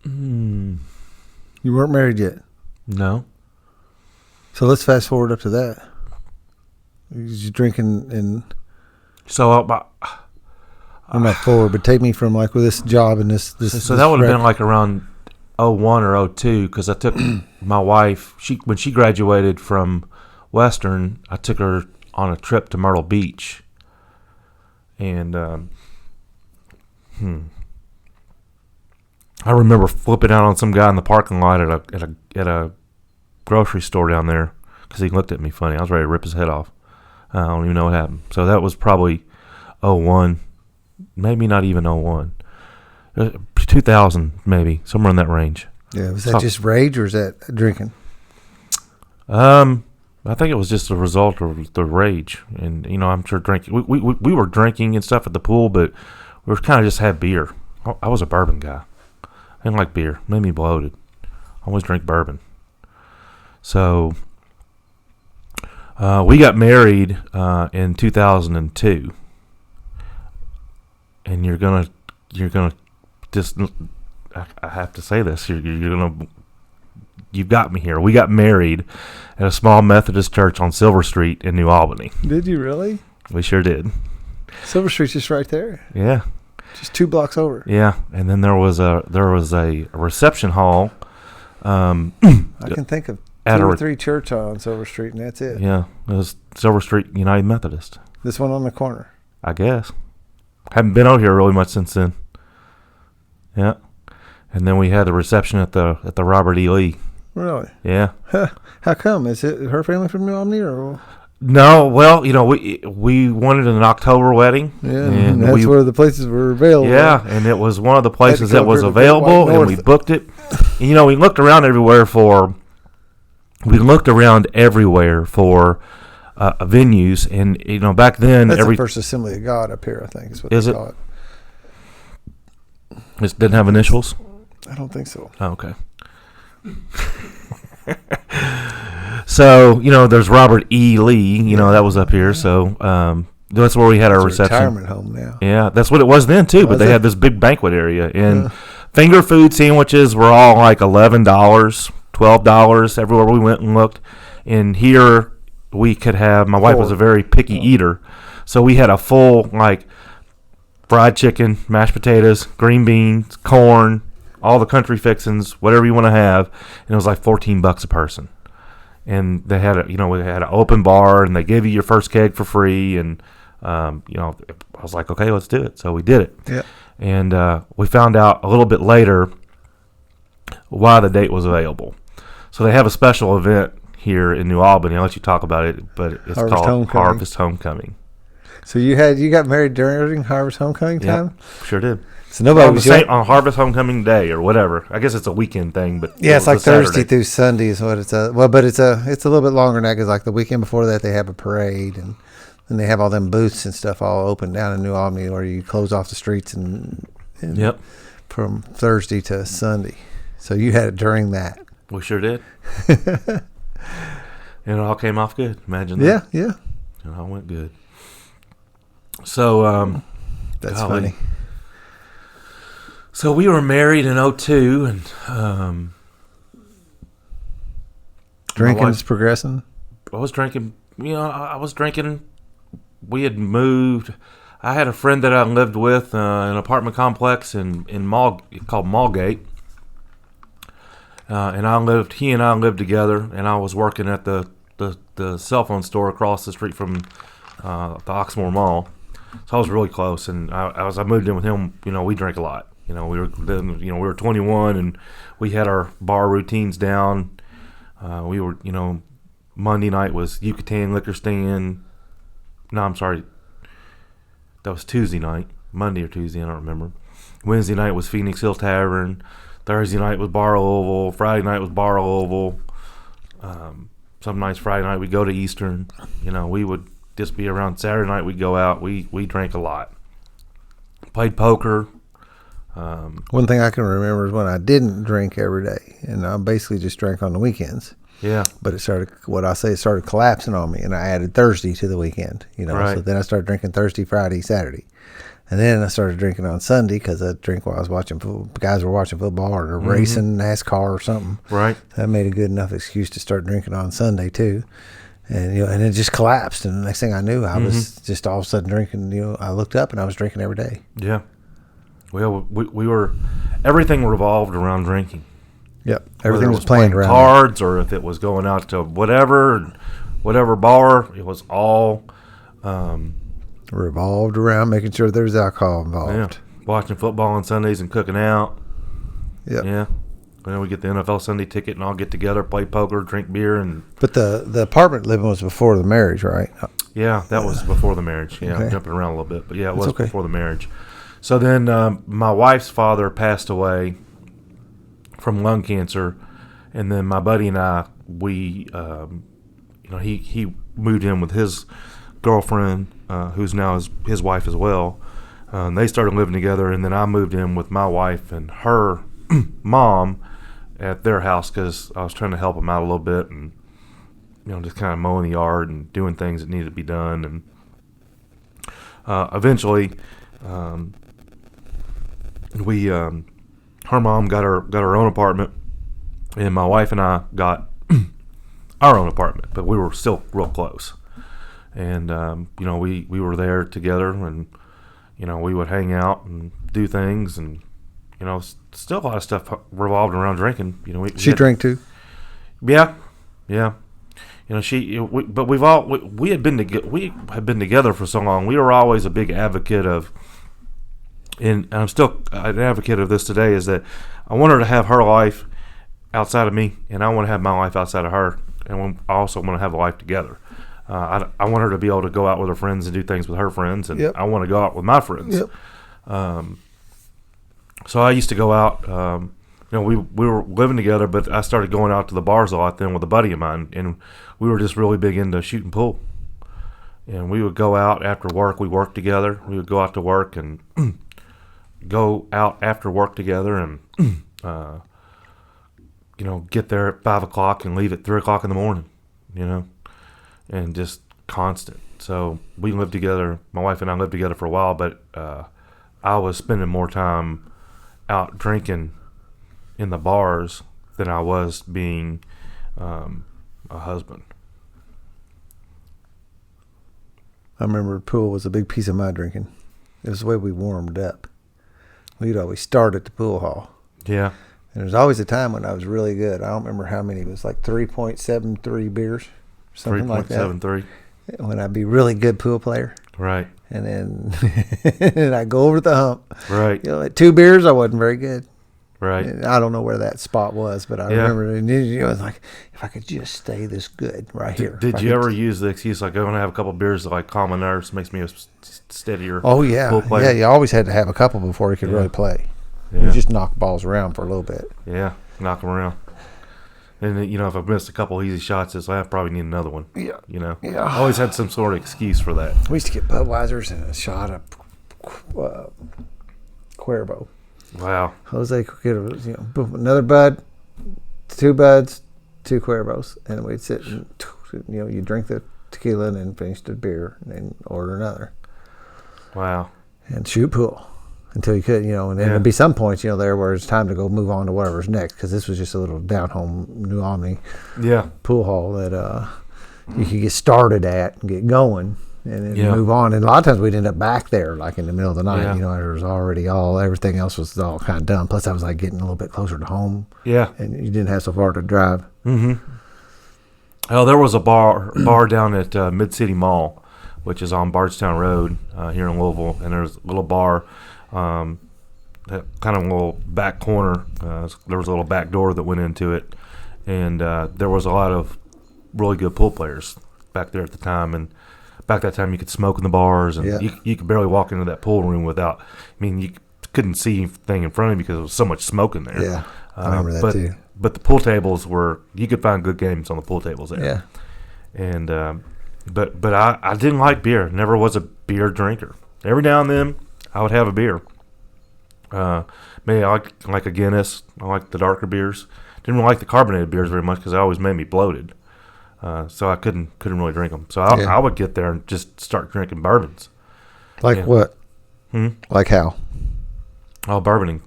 You weren't married yet? No. So let's fast forward up to that. You drinking and... So, I'm not forward, but take me from with this job and this So that would have been around 01 or 02, because I took my wife, when she graduated from Western, I took her on a trip to Myrtle Beach. And I remember flipping out on some guy in the parking lot at a grocery store down there, because he looked at me funny. I was ready to rip his head off. I don't even know what happened. So that was probably 01, maybe not even 01. 2000, maybe, somewhere in that range. Yeah, was that just rage, or is that drinking? I think it was just a result of the rage. And, I'm sure drinking. We were drinking and stuff at the pool, but we were kind of just had beer. I was a bourbon guy. I didn't like beer. It made me bloated. I always drink bourbon. So we got married in 2002. And you're gonna just, I have to say this. You've got me here. We got married at a small Methodist church on Silver Street in New Albany. Did you really? We sure did. Silver Street's just right there. Yeah. Just 2 blocks over. Yeah, and then there was a reception hall. I can think of 2 or 3 churches on Silver Street, and that's it. Yeah, it was Silver Street United Methodist. This one on the corner. I guess. Haven't been out here really much since then. Yeah, and then we had the reception at the Robert E. Lee. Really? Yeah. How come? Is it her family from New Albany, or? No, well, we wanted an October wedding. Yeah, and that's where the places were available. Yeah, and it was one of the places that was available, and we booked it. And, we looked around everywhere for venues, and back then that's the First Assembly of God up here, I think is what they call it. It didn't have initials? I don't think so. Oh, okay. So, there's Robert E. Lee, that was up here. So, that's where we had our reception. Retirement home now. Yeah, that's what it was then, too. But they had this big banquet area. And Finger food sandwiches were all like $11, $12 everywhere we went and looked. And here we could have, my wife was a very picky eater, so we had a full, like, fried chicken, mashed potatoes, green beans, corn, all the country fixings, whatever you want to have, and it was like $14 a person. And they had we had an open bar, and they gave you your first keg for free, and I was like, okay, let's do it. So we did it. Yeah. And we found out a little bit later why the date was available. So they have a special event here in New Albany. I'll let you talk about it, but it's called Harvest Homecoming. So you got married during Harvest Homecoming time? Yep, sure did. So nobody was on Harvest Homecoming Day or whatever. I guess it's a weekend thing, but yeah, it's like Thursday Saturday through Sunday is what it's. But it's a little bit longer than that because like the weekend before that they have a parade and then they have all them booths and stuff all open down in New Albany where you close off the streets and yep, from Thursday to Sunday. So you had it during that. We sure did. And it all came off good. Imagine that. Yeah. It all went good. So that's funny. So we were married in 2002, and drinking's progressing. I was drinking. I was drinking. We had moved. I had a friend that I lived with in an apartment complex called Mallgate. He and I lived together, and I was working at the cell phone store across the street from the Oxmoor Mall. So I was really close, and as I moved in with him, we drank a lot. We were 21, and we had our bar routines down. We were, Monday night was Yucatan Liquor Stand. No, I'm sorry, that was Tuesday night, Monday or Tuesday, I don't remember. Wednesday night was Phoenix Hill Tavern. Thursday night was Bar Louisville. Friday night was Bar Louisville. Some nights Friday night we'd go to Eastern. We would just be around. Saturday night we'd go out. We drank a lot. Played poker. One thing I can remember is when I didn't drink every day, and I basically just drank on the weekends. Yeah. But it started collapsing on me, and I added Thursday to the weekend. Right. So then I started drinking Thursday, Friday, Saturday. And then I started drinking on Sunday because I drink while I was watching football. Guys were watching football or racing NASCAR or something. Right. That made a good enough excuse to start drinking on Sunday too. And and it just collapsed. And the next thing I knew, I was just all of a sudden drinking. I looked up and I was drinking every day. Yeah. Well, we were, everything revolved around drinking. Yep. Everything was playing around cards, or if it was going out to whatever bar, it was all revolved around making sure there's alcohol involved. Yeah. Watching football on Sundays and cooking out. Yep. Yeah. And then we get the NFL Sunday ticket and all get together, play poker, drink beer, and. But the apartment living was before the marriage, right? Yeah, that was before the marriage. Yeah, okay. I'm jumping around a little bit, but yeah, it was okay. before the marriage. So then my wife's father passed away from lung cancer, and then my buddy and I, we, he moved in with his girlfriend, who's now his wife as well. And they started living together, and then I moved in with my wife and her mom at their house because I was trying to help them out a little bit and, just kind of mowing the yard and doing things that needed to be done. And eventually, her mom got her own apartment, and my wife and I got our own apartment, but we were still real close. And we were there together, and we would hang out and do things, and still a lot of stuff revolved around drinking. She drank too. Yeah. But we had been together for so long. We were always a big advocate of. And I'm still an advocate of this today, is that I want her to have her life outside of me, and I want to have my life outside of her, and I also want to have a life together. I want her to be able to go out with her friends and do things with her friends, and yep. I want to go out with my friends. Yep. So I used to go out. We were living together, but I started going out to the bars a lot then with a buddy of mine, and we were just really big into shooting pool. And we would go out after work. We worked together. We would go out to work and go out after work together, and get there at 5:00 and leave at 3:00 in the morning. And just constant. So we lived together. My wife and I lived together for a while, but I was spending more time out drinking in the bars than I was being a husband. I remember the pool was a big piece of my drinking. It was the way we warmed up. We'd always start at the pool hall. Yeah. And there was always a time when I was really good. I don't remember how many. It was like 3.73 beers, something like that. 3.73. When I'd be really good pool player. Right. And then and I'd go over the hump. Right. You know, at 2 beers, I wasn't very good. Right. And I don't know where that spot was, but I remember it. You know, it was like, if I could just stay this good right here. Did you ever use the excuse like, I'm going to have a couple beers to like calm my nerves, makes me a steadier pool player? Yeah, you always had to have a couple before you could really play. Yeah. You just knock balls around for a little bit. Yeah, knock them around. And, you know, if I've missed a couple easy shots, it's like, I probably need another one. Yeah. You know? Yeah. I always had some sort of excuse for that. We used to get Budweisers and a shot of Cuervo. Wow. Jose could get another Bud, 2 Buds, 2 Cuervos. And we'd sit and, you know, you drink the tequila and then finish the beer and then order another. Wow. And shoot pool. Until you could, you know, and then there'd be some points, you know, there where it's time to go move on to whatever's next, because this was just a little down-home New Albany pool hall that you could get started at and get going and then move on. And a lot of times we'd end up back there, like in the middle of the night, you know, there was already everything else was all kind of done. Plus I was like getting a little bit closer to home. Yeah. And you didn't have so far to drive. Mm-hmm. Oh, there was a bar down at Mid-City Mall, which is on Bardstown Road here in Louisville, and there's a little bar. That kind of little back corner, there was a little back door that went into it, and there was a lot of really good pool players back there at the time. And back that time, you could smoke in the bars, and you could barely walk into that pool room without. I mean, you couldn't see anything in front of you because there was so much smoke in there. Yeah, I remember that too. But the pool tables you could find good games on the pool tables there. Yeah, and but I didn't like beer. Never was a beer drinker. Every now and then, I would have a beer. Maybe I like a Guinness. I like the darker beers. Didn't really like the carbonated beers very much because they always made me bloated. So I couldn't really drink them. So I would get there and just start drinking bourbons. Like what? Like how? Oh, bourbon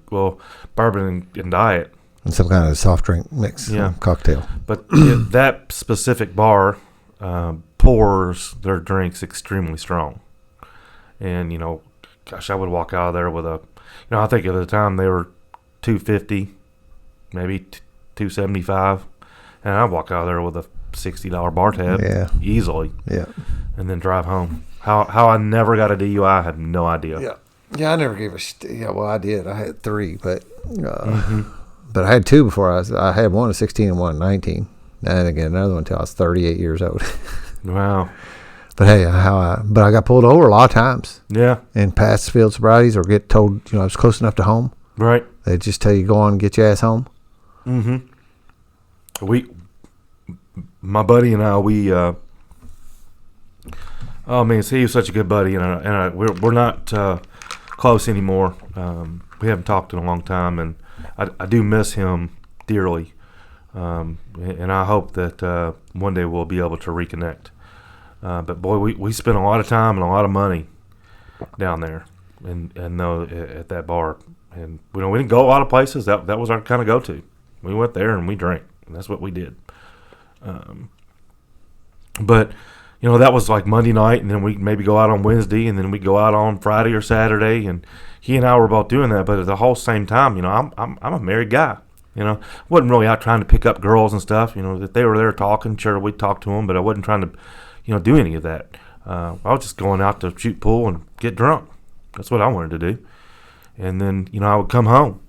and diet. And some kind of soft drink mix, cocktail. But that specific bar pours their drinks extremely strong. And, you know, gosh, I would walk out of there with I think at the time they were $250, maybe $275, and I'd walk out of there with a $60 bar tab, easily, and then drive home. How I never got a DUI, I have no idea. Yeah, I never gave well, I did. I had 3, but but I had 2 before I had one at 16 and one at 19. And then again, another one until I was 38 years old. Wow. But hey, but I got pulled over a lot of times. Yeah. In past field sobrieties, or get told, I was close enough to home. Right. They just tell you, go on and get your ass home. Mm-hmm. My buddy and I, oh man, he was such a good buddy, and we're not close anymore. We haven't talked in a long time, and I do miss him dearly. And I hope that one day we'll be able to reconnect. But boy, we spent a lot of time and a lot of money down there, and at that bar. And we didn't go a lot of places. That was our kind of go-to. We went there and we drank. And that's what we did. But that was like Monday night, and then we maybe go out on Wednesday, and then we go out on Friday or Saturday. And he and I were both doing that. But at the whole same time, I'm a married guy. Wasn't really out trying to pick up girls and stuff. If they were there talking, sure, we'd talk to them, but I wasn't trying to do any of that. I was just going out to shoot pool and get drunk. That's what I wanted to do. And then, I would come home.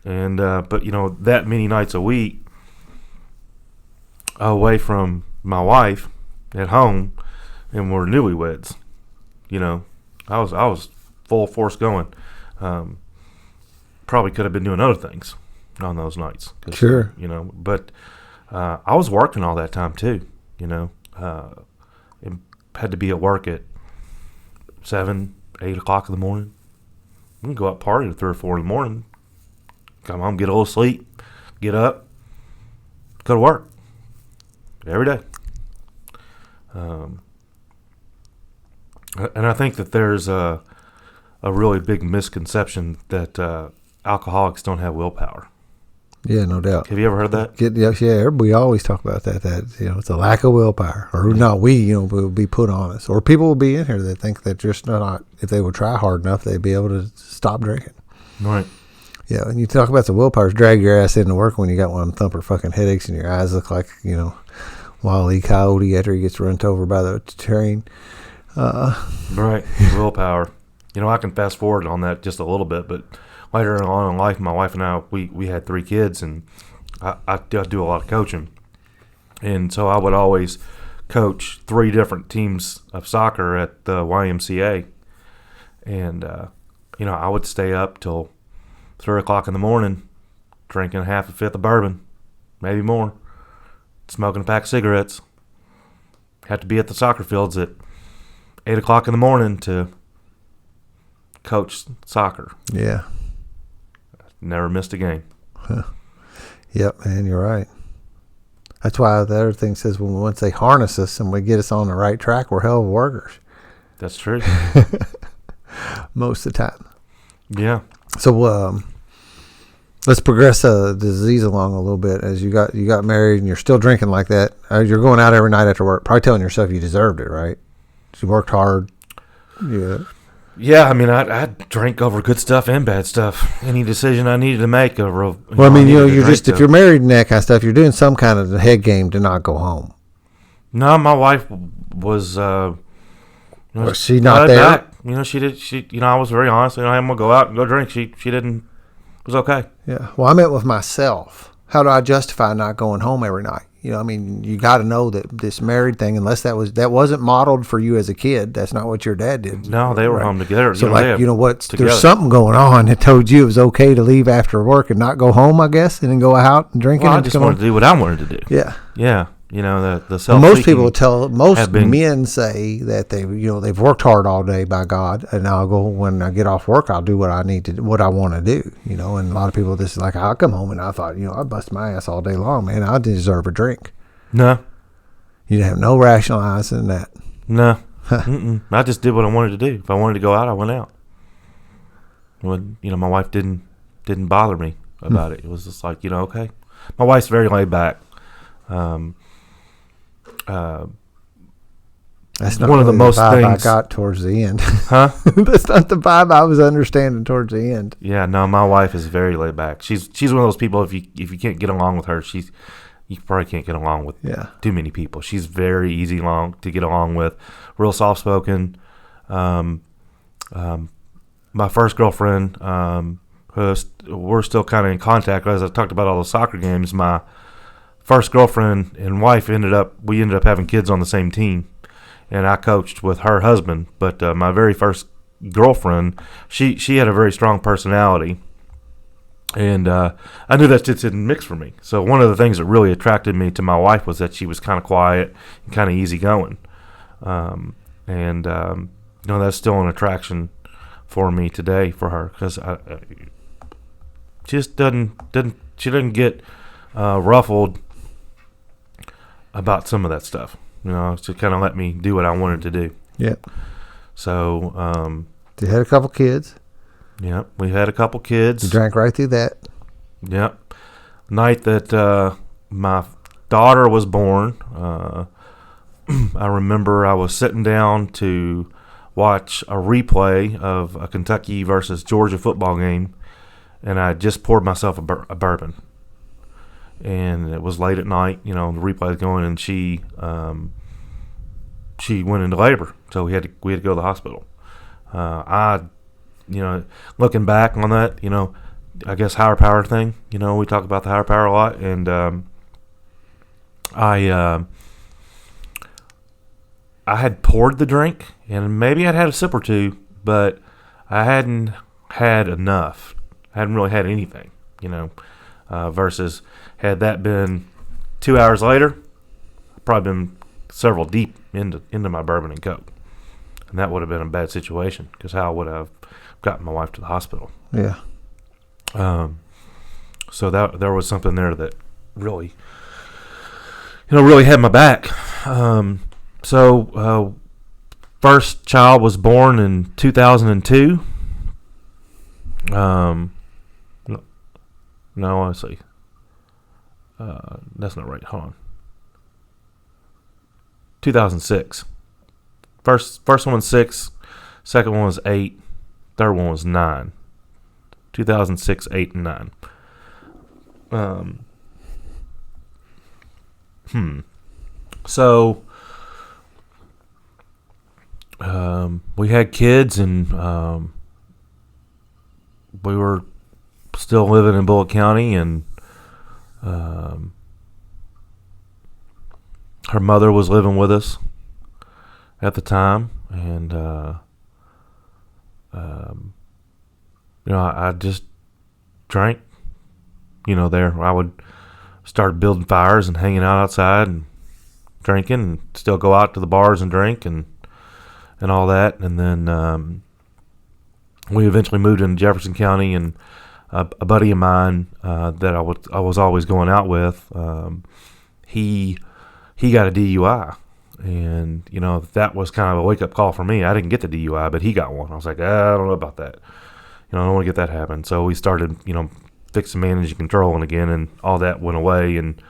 And, but that many nights a week away from my wife at home, and we're newlyweds, I was full force going. Probably could have been doing other things on those nights. Sure. But I was working all that time too, and had to be at work at 7, 8 o'clock in the morning. We can go out party at 3 or 4 in the morning, come home, get a little sleep, get up, go to work every day. And I think that there's a really big misconception that alcoholics don't have willpower. Yeah, no doubt. Have you ever heard that? We always talk about that. It's a lack of willpower, or not. Will be put on us, or people will be in here that think that just not. If they would try hard enough, they'd be able to stop drinking. Right. Yeah, and you talk about the willpower, drag your ass into work when you got one of them thumper fucking headaches and your eyes look like Wile E. Coyote after he gets run over by the train. Right. Willpower. I can fast forward on that just a little bit, but later on in life, my wife and I, we had 3 kids, and I do a lot of coaching. And so I would always coach 3 different teams of soccer at the YMCA. And, I would stay up till 3 o'clock in the morning, drinking half a fifth of bourbon, maybe more, smoking a pack of cigarettes. Had to be at the soccer fields at 8 o'clock in the morning to coach soccer. Yeah. Never missed a game. Yep, man, you're right. That's why the other thing says once they harness us and we get us on the right track, we're hell of workers. That's true. Most of the time. Yeah. So let's progress the disease along a little bit. As you got married and you're still drinking like that. You're going out every night after work, probably telling yourself you deserved it, right? You worked hard. Yeah. Yeah, I mean, I drank over good stuff and bad stuff. Any decision I needed to make over. You're just if you're married and that kind of stuff, you're doing some kind of head game to not go home. No, my wife was. Was she not there? She did. I was very honest. I'm gonna go out and go drink. She didn't. It was okay. Yeah. Well, I meant with myself. How do I justify not going home every night? You got to know that this married thing, unless that wasn't modeled for you as a kid, that's not what your dad did. No, they were home together. So there's something going on that told you it was okay to leave after work and not go home, I guess, and then go out and drink. Well, I just wanted to do what I wanted to do. Yeah. Yeah. The self. Most people men say that they've worked hard all day by God, and I'll go when I get off work, I'll do what I need to, what I want to do. And a lot of people, this is like, I'll come home and I thought, I bust my ass all day long, man. I deserve a drink. No, you have no rationalizing that. No, I just did what I wanted to do. If I wanted to go out, I went out. When my wife didn't bother me about it. It was just like okay. My wife's very laid back. That's not one of the most vibe things I got towards the end. Huh? That's not the vibe I was understanding towards the end. Yeah, no, my wife is very laid back. She's one of those people. If you can't get along with her, you probably can't get along with too many people. She's very easy to get along with. Real soft spoken. My first girlfriend, we're still kind of in contact. As I talked about all the soccer games, my first girlfriend and wife ended up having kids on the same team, and I coached with her husband. But my very first girlfriend, she had a very strong personality, and I knew that just didn't mix for me. So one of the things that really attracted me to my wife was that she was kind of quiet and kind of easygoing, and that's still an attraction for me today for her, because she just doesn't get ruffled about some of that stuff, to kind of let me do what I wanted to do. Yep. So, you had a couple kids. Yep. We had a couple kids. You drank right through that. Yep. Night that my daughter was born, I remember I was sitting down to watch a replay of a Kentucky versus Georgia football game, and I just poured myself a bourbon. And it was late at night, the replay was going, and she went into labor, so we had to go to the hospital. Looking back on that, I guess higher power thing, we talk about the higher power a lot, and I had poured the drink, and maybe I'd had a sip or two, but I hadn't had enough. I hadn't really had anything, versus had that been 2 hours later, I'd probably been several deep into my bourbon and coke. And that would have been a bad situation, because how would I have gotten my wife to the hospital? Yeah. So that there was something there that really, really had my back. So first child was born in 2002. No, let's see. That's not right. Hold on. 2006. First one was 6. Second one was 8. Third one was 9. 2006, 8, and 9. So we had kids, and we were still living in Bullitt County, and her mother was living with us at the time, and I just drank. There I would start building fires and hanging out outside and drinking, and still go out to the bars and drink and all that. And then we eventually moved into Jefferson County, and a buddy of mine that I was always going out with, he got a DUI. And, that was kind of a wake-up call for me. I didn't get the DUI, but he got one. I was like, I don't know about that. I don't want to get that happen. So we started, fixing, managing, controlling again, and all that went away. And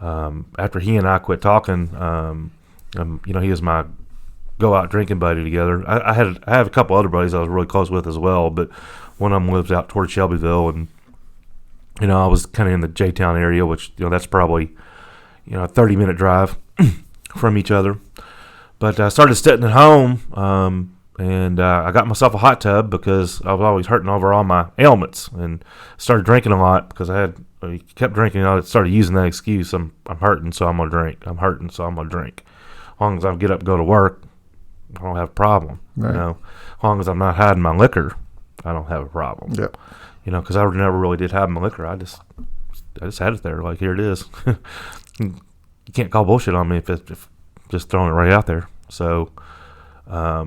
after he and I quit talking, he was my go-out drinking buddy together. I have a couple other buddies I was really close with as well, but one of them lives out towards Shelbyville, and, I was kind of in the J-Town area, which, that's probably, a 30-minute drive from each other. But I started sitting at home, and I got myself a hot tub because I was always hurting over all my ailments, and started drinking a lot because I kept drinking. I started using that excuse. I'm hurting, so I'm gonna drink. I'm hurting, so I'm gonna drink. As long as I get up and go to work, I don't have a problem. Right. As long as I'm not hiding my liquor, I don't have a problem. Yep. Because I never really did hide my liquor. I just had it there, like, here it is. You can't call bullshit on me if just throwing it right out there. So, I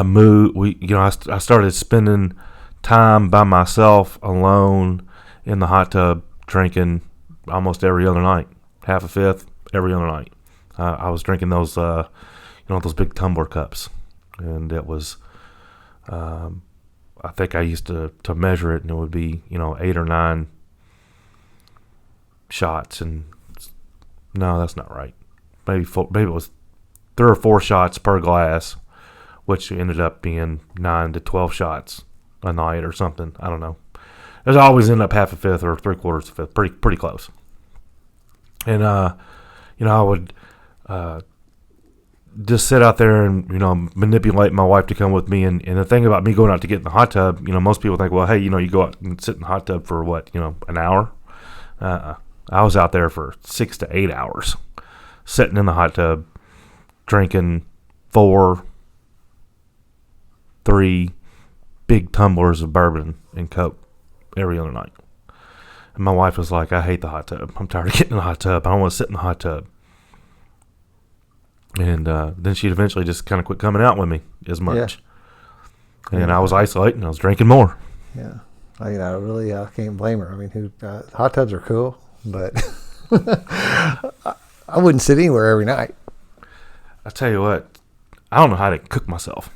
moved. I started spending time by myself, alone, in the hot tub, drinking almost every other night, half a fifth every other night. I was drinking those, those big tumbler cups, and it was, I think I used to measure it, and it would be, 8 or 9 shots, and no, that's not right. Maybe it was 3 or 4 shots per glass, which ended up being 9 to 12 shots a night or something. I don't know. It was always end up half a fifth or 3/4 of a fifth, pretty close. And I would just sit out there and manipulate my wife to come with me. And the thing about me going out to get in the hot tub, most people think, well, hey, you go out and sit in the hot tub for what, an hour. I was out there for 6 to 8 hours, sitting in the hot tub, drinking 4, 3 big tumblers of bourbon and Coke every other night. And my wife was like, I hate the hot tub. I'm tired of getting in the hot tub. I don't want to sit in the hot tub. And then she'd eventually just kind of quit coming out with me as much. Yeah. And I was isolating. I was drinking more. Yeah. I can't blame her. I mean, hot tubs are cool, but I wouldn't sit anywhere every night. I tell you what, I don't know how to cook myself.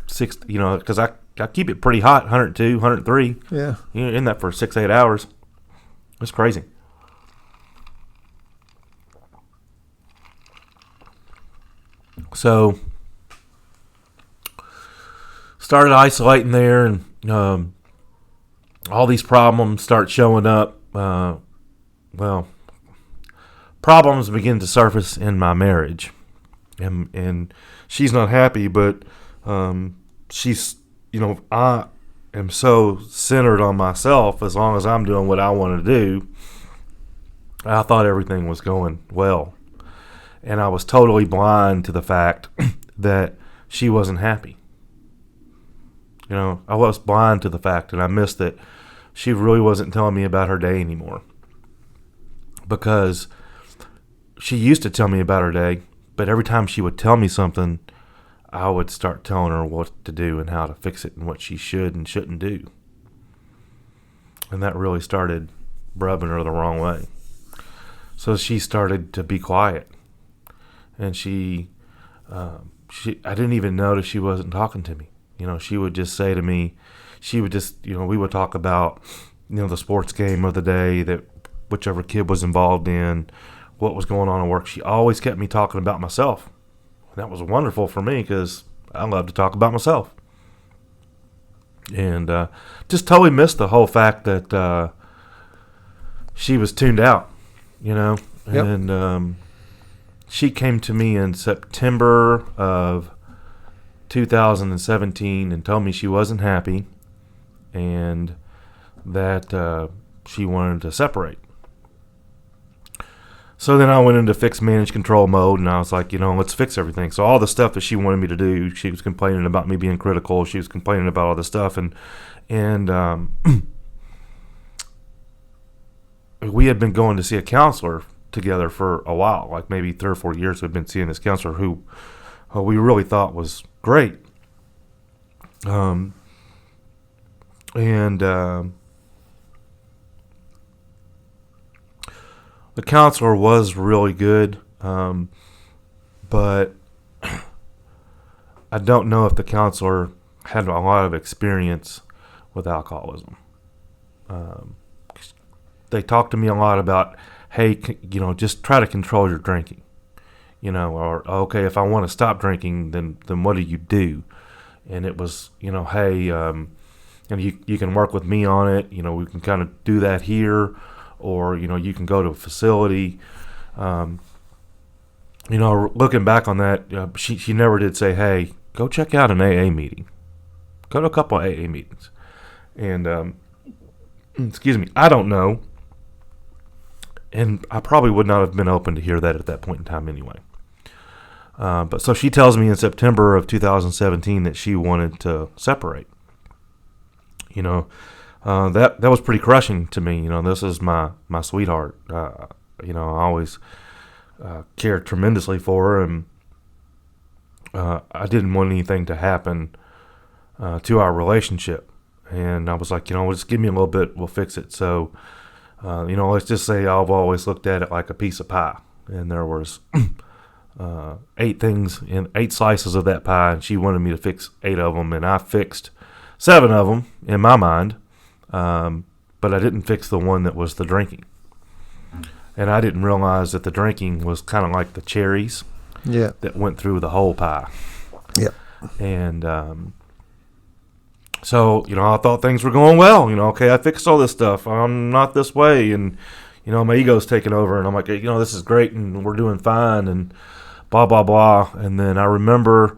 Because I keep it pretty hot, 102, 103. Yeah. In that for 6, 8 hours. It's crazy. So, started isolating there, and all these problems start showing up. Problems begin to surface in my marriage. And she's not happy, but she's, I am so centered on myself. As long as I'm doing what I want to do, I thought everything was going well. And I was totally blind to the fact that she wasn't happy. I was blind to the fact, and I missed that she really wasn't telling me about her day anymore. Because she used to tell me about her day, but every time she would tell me something, I would start telling her what to do and how to fix it and what she should and shouldn't do. And that really started rubbing her the wrong way. So she started to be quiet. And I didn't even notice she wasn't talking to me. She would just say to me, we would talk about, the sports game of the day that whichever kid was involved in, what was going on at work. She always kept me talking about myself. That was wonderful for me because I love to talk about myself. And just totally missed the whole fact that she was tuned out, Yep. And she came to me in September of 2017 and told me she wasn't happy and that she wanted to separate. So then I went into fix, manage, control mode, and I was like, let's fix everything. So all the stuff that she wanted me to do, she was complaining about me being critical. She was complaining about all this stuff, and we had been going to see a counselor together for a while, like maybe 3 or 4 years. We've been seeing this counselor who we really thought was great. The counselor was really good, but I don't know if the counselor had a lot of experience with alcoholism. They talked to me a lot about, hey, just try to control your drinking, or okay, if I want to stop drinking, then what do you do? And it was, hey, you can work with me on it. We can kind of do that here. Or, you can go to a facility. Looking back on that, she never did say, hey, go check out an AA meeting. Go to a couple of AA meetings. And, excuse me, I don't know. And I probably would not have been open to hear that at that point in time anyway. But so she tells me in September of 2017 that she wanted to separate. That was pretty crushing to me. This is my sweetheart. I always cared tremendously for her, and I didn't want anything to happen to our relationship. And I was like, well, just give me a little bit, we'll fix it. So, let's just say I've always looked at it like a piece of pie, and there was 8 things in 8 slices of that pie, and she wanted me to fix 8 of them, and I fixed 7 of them in my mind. But I didn't fix the one that was the drinking. And I didn't realize that the drinking was kind of like the cherries that went through the whole pie. Yep. And so, I thought things were going well. Okay, I fixed all this stuff. I'm not this way. And, my ego's taking over. And I'm like, this is great and we're doing fine and blah, blah, blah. And then I remember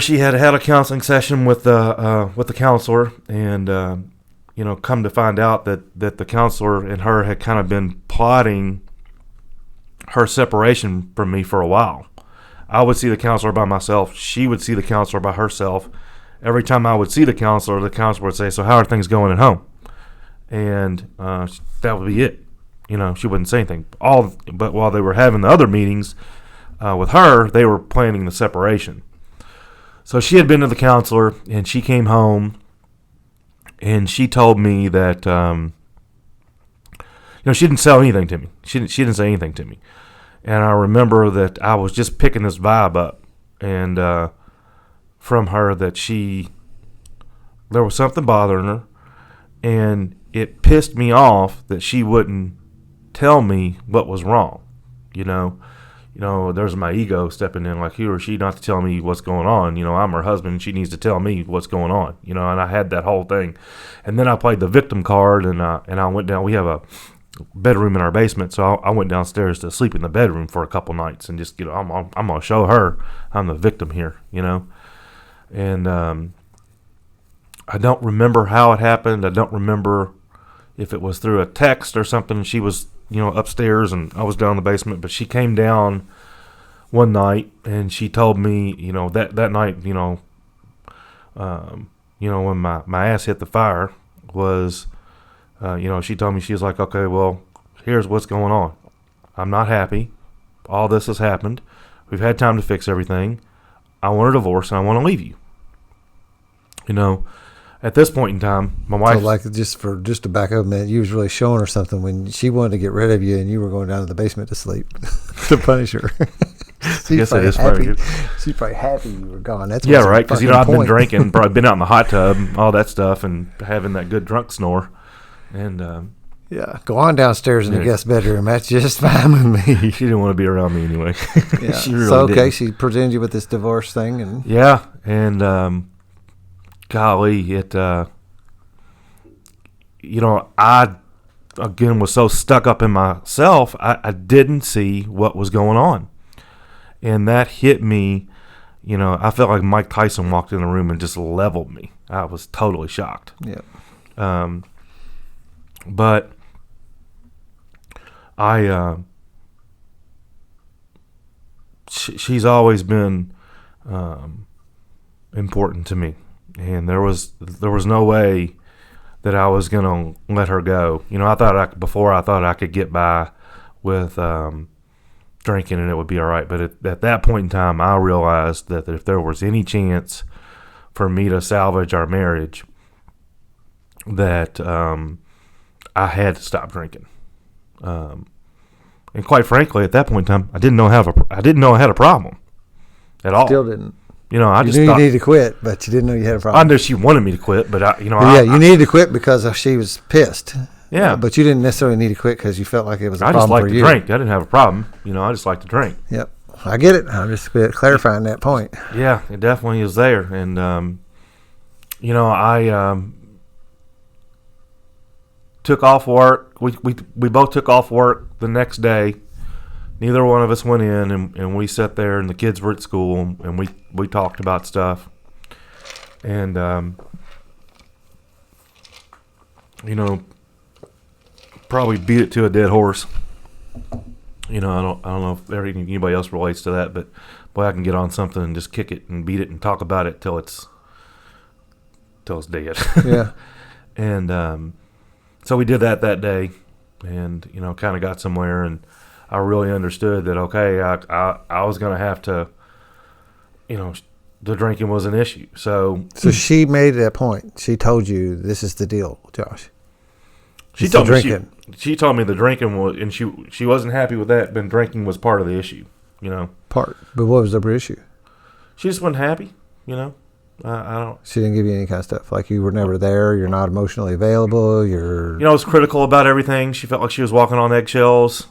she had a counseling session with the counselor, and come to find out that the counselor and her had kind of been plotting her separation from me for a while. I would see the counselor by myself. She would see the counselor by herself. Every time I would see the counselor would say, "So how are things going at home?" And that would be it. She wouldn't say anything. But while they were having the other meetings with her, they were planning the separation. So she had been to the counselor, and she came home, and she told me that, she didn't sell anything to me. She didn't say anything to me. And I remember that I was just picking this vibe up, and from her that there was something bothering her, and it pissed me off that she wouldn't tell me what was wrong, there's my ego stepping in, like, he or she not to tell me what's going on. I'm her husband, and she needs to tell me what's going on. And I had that whole thing. And then I played the victim card, and I went down. We have a bedroom in our basement, so I went downstairs to sleep in the bedroom for a couple nights, and just, I'm gonna show her I'm the victim here, And I don't remember how it happened. I don't remember if it was through a text or something. She was upstairs and I was down in the basement, but she came down one night and she told me, that night, when my ass hit the fire was, she told me, she was like, okay, well, here's what's going on. I'm not happy. All this has happened. We've had time to fix everything. I want a divorce and I want to leave you. At this point in time, my wife... So, like, just to back up a minute, you was really showing her something when she wanted to get rid of you and you were going down to the basement to sleep to punish her. She's that is happy. funny. She's probably happy you were gone. That's Yeah, what's right. Because the I've been point. drinking, probably been out in the hot tub, all that stuff, and having that good drunk snore. And Yeah, go on downstairs in the Yeah. guest bedroom. That's just fine with me. she didn't want to be around me anyway. Yeah. She really So okay, didn't. she presented you with this divorce thing, and Yeah, and golly, it. I again was so stuck up in myself, I didn't see what was going on, and that hit me. I felt like Mike Tyson walked in the room and just leveled me. I was totally shocked. yeah, But she's always been important to me, and there was no way that I was gonna let her go. I thought I could get by with drinking and it would be all right. But at that point in time, I realized that if there was any chance for me to salvage our marriage, that I had to stop drinking. And quite frankly, at that point in time, I didn't know I had a problem at all. still didn't. I You just knew thought you needed to quit, but you didn't know you had a I problem. knew she wanted me to quit, but You needed to quit because she was pissed. Yeah. But you didn't necessarily need to quit because you felt like it was a I problem just like for to you. drink. I didn't have a problem. I just like to drink. Yep, I get it. I'm just clarifying that point. Yeah, it definitely is there. And, I took off work. We both took off work the next day. Neither one of us went in, and we sat there, and the kids were at school, and we talked about stuff. And, probably beat it to a dead horse. I don't know if anybody else relates to that, but boy, I can get on something and just kick it and beat it and talk about it till it's dead. Yeah, And so we did that day, and kind of got somewhere, and I really understood that. Okay, I was going to have to, the drinking was an issue. So she made that point. She told you this is the deal, Josh. she It's told the me drinking. she told me the drinking was, and she wasn't happy with that. But drinking was part of the issue. Part, but what was the issue? She just wasn't happy. I don't. She didn't give you any kind of stuff. Like you were never there. You're not emotionally available. You're. I was critical about everything. She felt like she was walking on eggshells.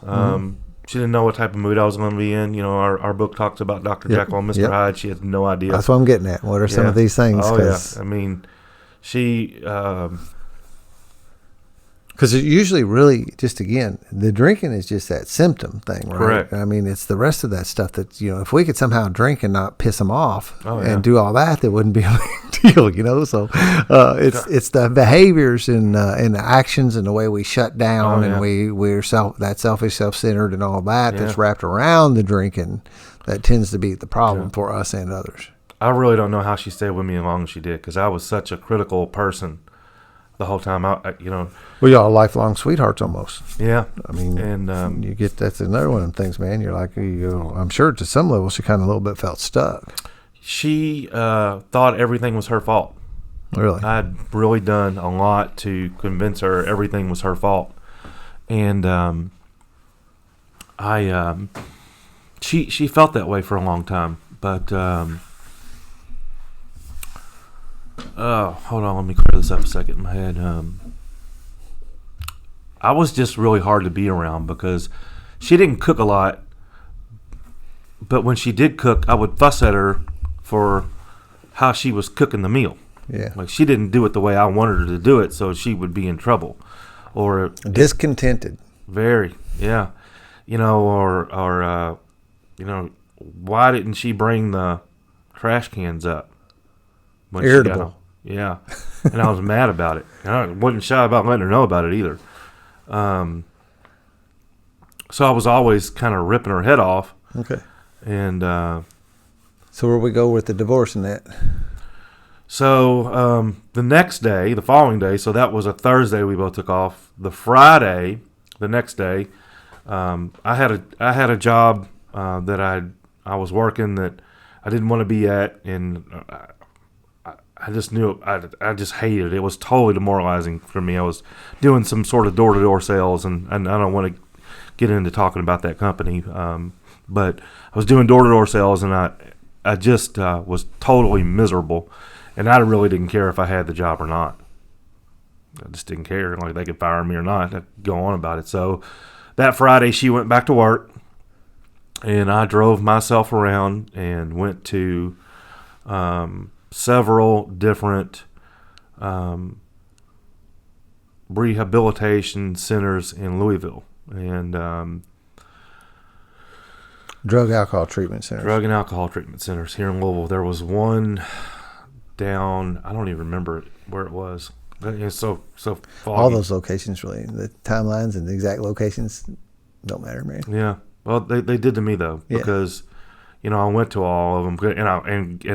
She didn't know what type of mood I was going to be in. Our book talks about Dr. Yep. Jekyll and Mr. Yep. Hyde. She had no idea. That's what I'm getting at. What are some of these things? Oh, yeah. I mean, she... Because it usually really, just again, the drinking is just that symptom thing, right? Correct. I mean, it's the rest of that stuff that, if we could somehow drink and not piss them off yeah. and do all that, that wouldn't be a big deal, So it's the behaviors and the actions and the way we shut down and we're selfish, self-centered and all that that's wrapped around the drinking that tends to be the problem for us and others. I really don't know how she stayed with me as long as she did, because I was such a critical person the whole time. Well, y'all are lifelong sweethearts almost. Yeah. I mean, and you get that's another one of them things, man. You're like, I'm sure to some level she kind of a little bit felt stuck. she thought everything was her fault. Really, I'd really done a lot to convince her everything was her fault, and she felt that way for a long time. But hold on, let me clear this up a second in my head. I was just really hard to be around because she didn't cook a lot, but when she did cook, I would fuss at her for how she was cooking the meal. yeah, Like she didn't do it the way I wanted her to do it, so she would be in trouble, or discontented. very, yeah, or why didn't she bring the trash cans up? When Irritable. She got home? Yeah, and I was mad about it. And I wasn't shy about letting her know about it either. So I was always kind of ripping her head off, Okay. and So where we go with the divorce and that? so the next day, the following day, so that was a Thursday we both took off. The Friday, the next day, I had a job that I was working that I didn't want to be at, and I just knew I just hated it. It was totally demoralizing for me. I was doing some sort of door-to-door sales, and I don't want to get into talking about that company. But I was doing door-to-door sales, and I just was totally miserable, and I really didn't care if I had the job or not. I just didn't care. Like, they could fire me or not. I'd go on about it. So that Friday, she went back to work, and I drove myself around and went to several different rehabilitation centers in Louisville. And drug alcohol treatment centers. Drug and alcohol treatment centers here in Louisville. There was one down, I don't even remember where it was. It's so foggy. All those locations, really. The timelines and the exact locations don't matter, man. Yeah. Well, they did to me, though, because, I went to all of them. And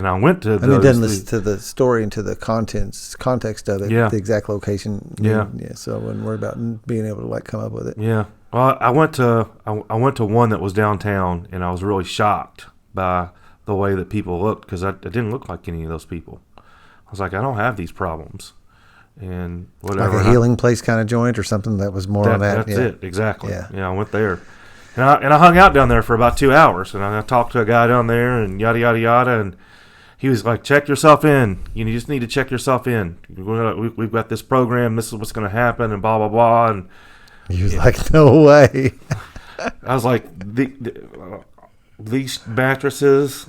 I went to those. And you didn't listen to the story and to the context of it, the exact location. Yeah. So I wouldn't worry about being able to, come up with it. Yeah. Well, I went to one that was downtown, and I was really shocked by the way that people looked, because I didn't look like any of those people. I was like, I don't have these problems. And whatever. Like a healing place kind of joint or something that was more on that. That's it, exactly. Yeah. I went there. And I hung out down there for about 2 hours, and I talked to a guy down there and yada, yada, yada, and he was like, check yourself in. You just need to check yourself in. We've got this program. This is what's going to happen, and blah, blah, blah. And he was like, no way. I was like, these mattresses,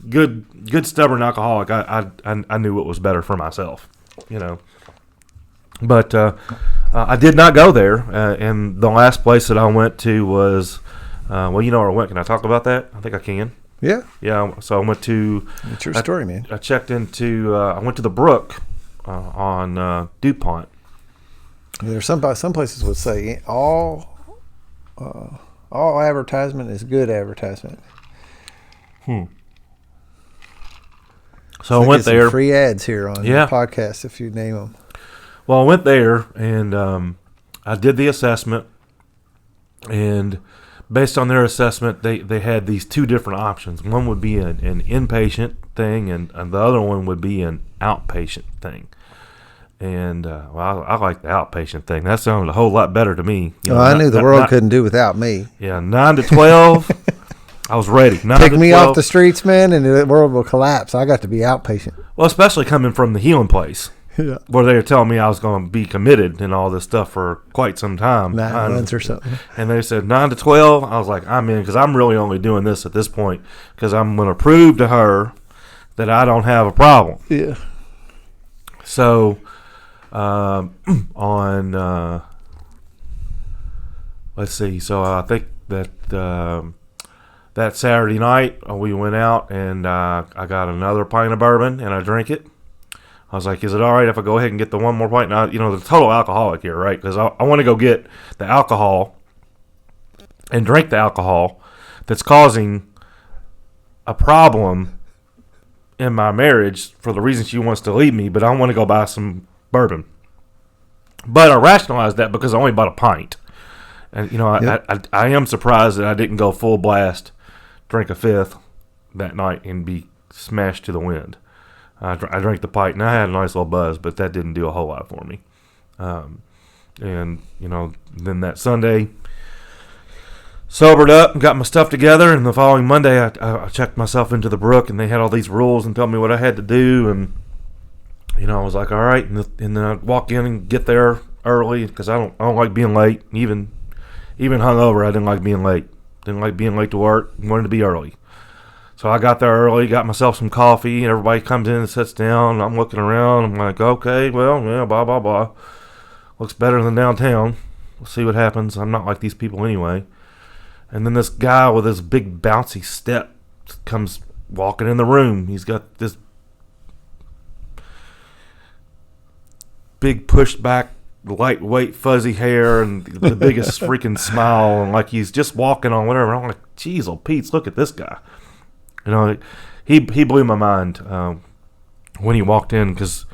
good stubborn alcoholic. I knew what was better for myself, But I did not go there, and the last place that I went to was, where I went. Can I talk about that? I think I can. Yeah. Yeah. So I went to. It's your story, man. I checked into. I went to the Brook on DuPont. There's some places would say all advertisement is good advertisement. So I went there. Some free ads here on the podcast if you name them. Well, I went there, and I did the assessment, and based on their assessment, they had these two different options. One would be an inpatient thing, and the other one would be an outpatient thing. And I like the outpatient thing. That sounded a whole lot better to me. I knew the world couldn't do without me. Yeah, 9 to 12. I was ready. Take me off the streets, man, and the world will collapse. I got to be outpatient. Well, especially coming from the healing place. Yeah. Where they were telling me I was going to be committed and all this stuff for quite some time. 9 months or something. And they said 9 to 12. I was like, I'm in, because I'm really only doing this at this point because I'm going to prove to her that I don't have a problem. Yeah. So let's see. So I think that that Saturday night we went out and I got another pint of bourbon and I drank it. I was like, is it all right if I go ahead and get the one more pint? Now, the total alcoholic here, right? Because I want to go get the alcohol and drink the alcohol that's causing a problem in my marriage for the reason she wants to leave me, but I want to go buy some bourbon. But I rationalized that because I only bought a pint. And, I am surprised that I didn't go full blast, drink a fifth that night, and be smashed to the wind. I drank the pint, and I had a nice little buzz, but that didn't do a whole lot for me. Then that Sunday, sobered up and got my stuff together, and the following Monday, I checked myself into the Brook, and they had all these rules and told me what I had to do, and, I was like, all right, and then I'd walk in and get there early, because I don't like being late. Even hungover, I didn't like being late. Didn't like being late to work, wanted to be early. So I got there early, got myself some coffee. Everybody comes in and sits down. I'm looking around. I'm like, okay, well, yeah, blah, blah, blah. Looks better than downtown. We'll see what happens. I'm not like these people anyway. And then this guy with this big bouncy step comes walking in the room. He's got this big pushed back, lightweight, fuzzy hair and the biggest freaking smile. And like he's just walking on whatever. I'm like, geez, oh, Pete, look at this guy. He blew my mind when he walked in because